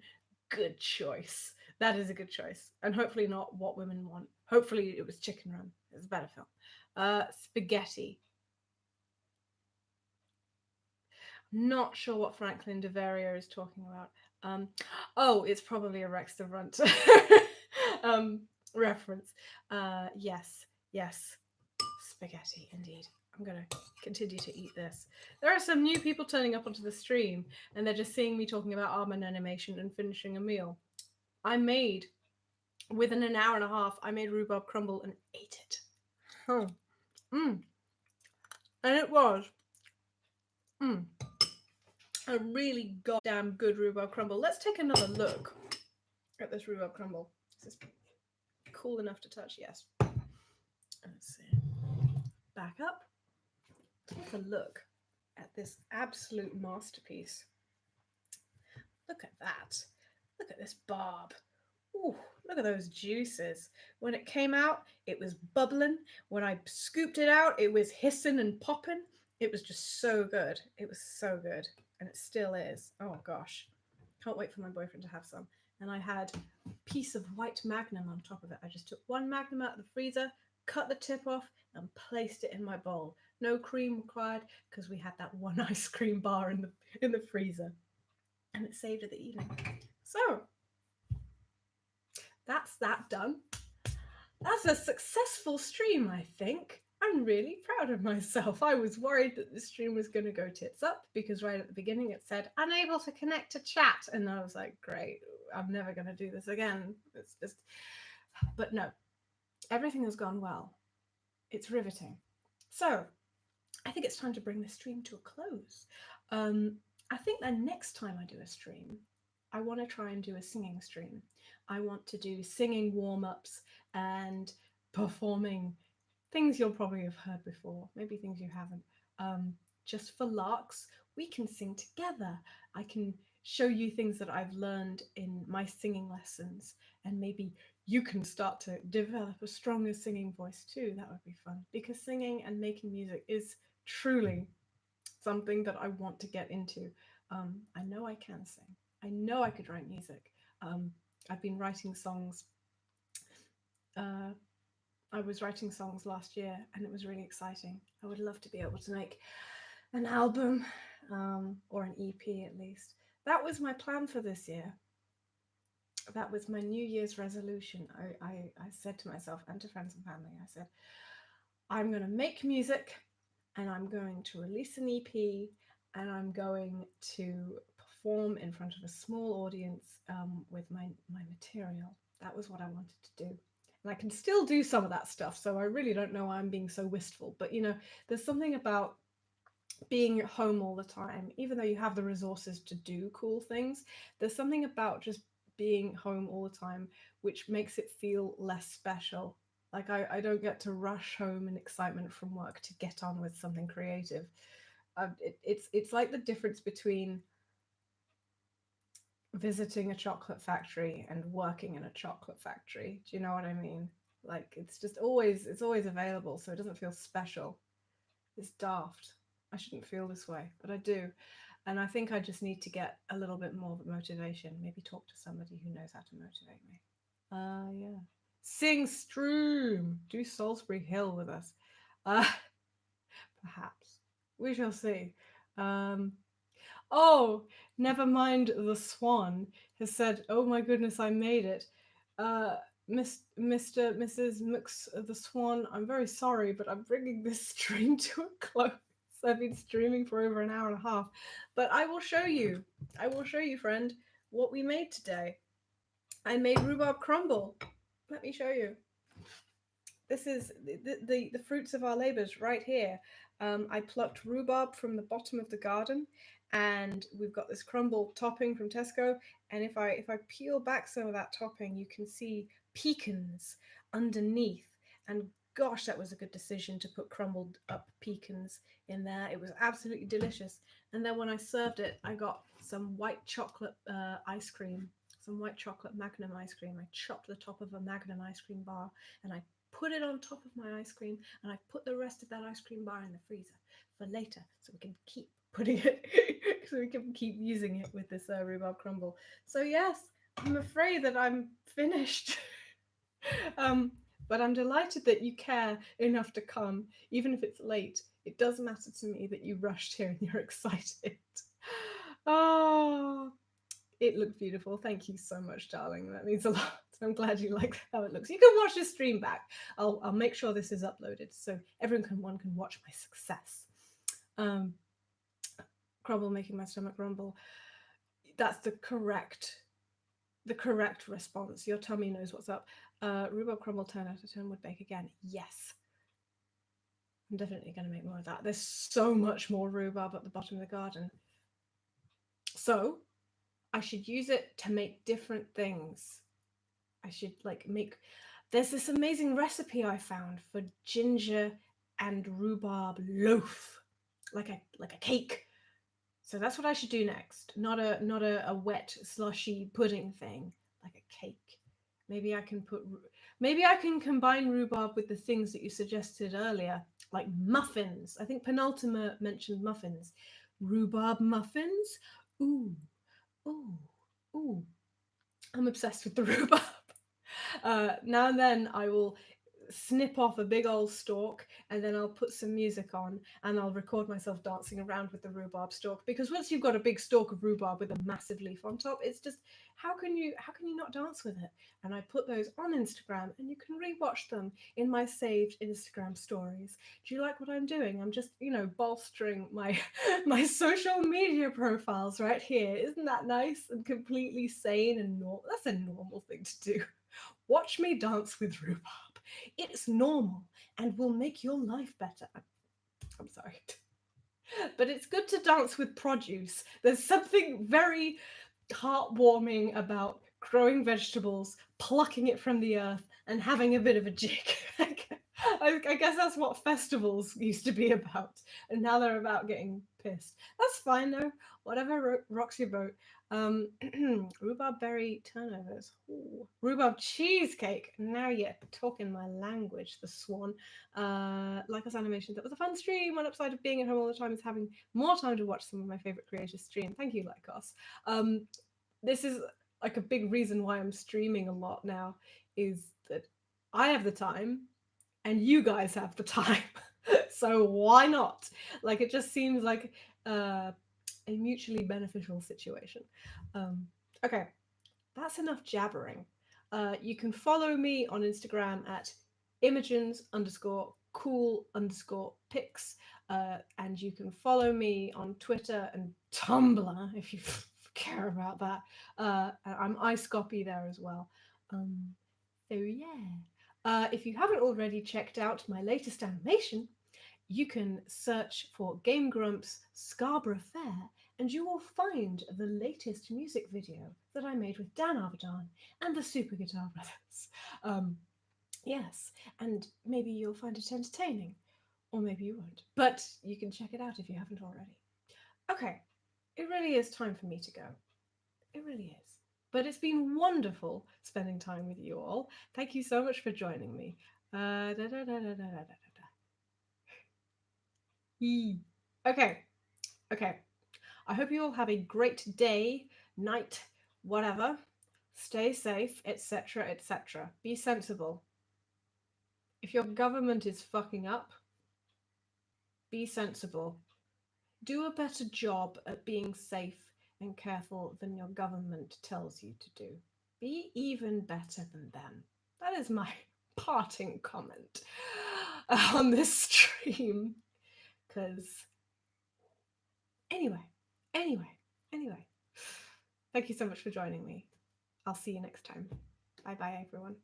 Good choice. That is a good choice. And hopefully not What Women Want. Hopefully it was Chicken Run. It's a better film. Spaghetti. Not sure what Franklin Deveria is talking about. Oh, it's probably a Rex the Runt reference. Yes. Spaghetti, indeed. I'm going to continue to eat this. There are some new people turning up onto the stream, and they're just seeing me talking about Aardman animation and finishing a meal. Within an hour and a half, I made Rhubarb Crumble and ate it. And it was a really goddamn good Rhubarb Crumble. Let's take another look at this rhubarb crumble. Is this cool enough to touch? Yes. Let's see. Back up. Take a look at this absolute masterpiece. Look at that. Look at this barb. Ooh, look at those juices. When it came out, it was bubbling. When I scooped it out, it was hissing and popping. It was just so good. It was so good. And it still is. Oh gosh. Can't wait for my boyfriend to have some. And I had a piece of white magnum on top of it. I just took one magnum out of the freezer, cut the tip off, and placed it in my bowl. No cream required because we had that one ice cream bar in the freezer. And it saved it the evening. So that's that done. That's a successful stream, I think. I'm really proud of myself. I was worried that the stream was going to go tits up because right at the beginning it said unable to connect to chat, and I was like, great, I'm never going to do this again. It's just, but no, everything has gone well. It's riveting. So I think it's time to bring the stream to a close. I think that next time I do a stream, I want to try and do a singing stream. I want to do singing warm-ups and performing things you'll probably have heard before, maybe things you haven't. Just for larks, we can sing together. I can show you things that I've learned in my singing lessons, and maybe you can start to develop a stronger singing voice too. That would be fun because singing and making music is truly something that I want to get into. I know I can sing. I know I could write music. I've been writing songs. I was writing songs last year, and it was really exciting. I would love to be able to make an album or an EP at least. That was my plan for this year. That was my New Year's resolution. I said to myself and to friends and family, I said, I'm going to make music and I'm going to release an EP and I'm going to perform in front of a small audience with my material. That was what I wanted to do. And I can still do some of that stuff, so I really don't know why I'm being so wistful. But you know, there's something about being at home all the time, even though you have the resources to do cool things, there's something about just being home all the time which makes it feel less special. Like I don't get to rush home in excitement from work to get on with something creative. It's like the difference between visiting a chocolate factory and working in a chocolate factory. Do you know what I mean? Like it's always available, so it doesn't feel special. It's daft. I shouldn't feel this way, but I do. And I think I just need to get a little bit more motivation. Maybe talk to somebody who knows how to motivate me. Yeah. Sing Stream. Do Salisbury Hill with us. Uh, perhaps. We shall see. Um, oh, never mind. The Swan has said, "Oh my goodness, I made it." Mrs. Mix the Swan, I'm very sorry, but I'm bringing this stream to a close. I've been streaming for over an hour and a half, but I will show you, friend, what we made today. I made rhubarb crumble. Let me show you. This is the fruits of our labors right here. I plucked rhubarb from the bottom of the garden, and we've got this crumble topping from Tesco. And if I peel back some of that topping, you can see pecans underneath. And gosh, that was a good decision to put crumbled up pecans in there. It was absolutely delicious. And then when I served it, I got some white chocolate ice cream, some white chocolate Magnum ice cream. I chopped the top of a Magnum ice cream bar and I put it on top of my ice cream, and I put the rest of that ice cream bar in the freezer for later, so we can keep putting it, so we can keep using it with this rhubarb crumble. So yes, I'm afraid that I'm finished. But I'm delighted that you care enough to come, even if it's late. It does matter to me that you rushed here and you're excited. Oh, it looked beautiful. Thank you so much, darling. That means a lot. I'm glad you like how it looks. You can watch the stream back. I'll make sure this is uploaded so everyone can watch my success. Crumble making my stomach rumble. That's the correct response. Your tummy knows what's up. Rhubarb crumble 10 out of 10 would bake again. Yes. I'm definitely going to make more of that. There's so much more rhubarb at the bottom of the garden. So I should use it to make different things. I should like make. There's this amazing recipe I found for ginger and rhubarb loaf, like a cake. So that's what I should do next. Not a wet slushy pudding thing, like a cake. Maybe I can put maybe I can combine rhubarb with the things that you suggested earlier, like muffins. I think penultimate mentioned muffins. Rhubarb muffins? Ooh, ooh, ooh. I'm obsessed with the rhubarb. Now and then I will snip off a big old stalk and then I'll put some music on and I'll record myself dancing around with the rhubarb stalk, because once you've got a big stalk of rhubarb with a massive leaf on top, it's just how can you not dance with it? And I put those on Instagram and you can rewatch them in my saved Instagram stories. Do you like what I'm doing? I'm just, bolstering my my social media profiles right here. Isn't that nice and completely sane and normal? That's a normal thing to do. Watch me dance with rhubarb. It's normal and will make your life better. I'm sorry. But it's good to dance with produce. There's something very heartwarming about growing vegetables, plucking it from the earth, and having a bit of a jig. I guess that's what festivals used to be about, and now they're about getting pissed. That's fine though. Whatever rocks your boat. Rhubarb berry turnovers. Ooh. Rhubarb cheesecake. Now you're talking my language, the swan. Like us animation. That was a fun stream. One upside of being at home all the time is having more time to watch some of my favorite creators stream. Thank you, Lycos. This is like a big reason why I'm streaming a lot now, is that I have the time and you guys have the time. So why not? Like, it just seems like a mutually beneficial situation. Okay, that's enough jabbering. You can follow me on Instagram at imogens_cool_pics. And you can follow me on Twitter and Tumblr if you care about that. I'm iscoppie there as well. So yeah. If you haven't already checked out my latest animation, you can search for Game Grumps Scarborough Fair and you will find the latest music video that I made with Dan Avidan and the Super Guitar Brothers. Yes, and maybe you'll find it entertaining, or maybe you won't, but you can check it out if you haven't already. Okay, it really is time for me to go. It really is. But it's been wonderful spending time with you all. Thank you so much for joining me. Okay, okay. I hope you all have a great day, night, whatever. Stay safe, etc., etc. Be sensible. If your government is fucking up, be sensible. Do a better job at being safe and careful than your government tells you to do. Be even better than them. That is my parting comment on this stream. Because, anyway. Thank you so much for joining me. I'll see you next time. Bye bye, everyone.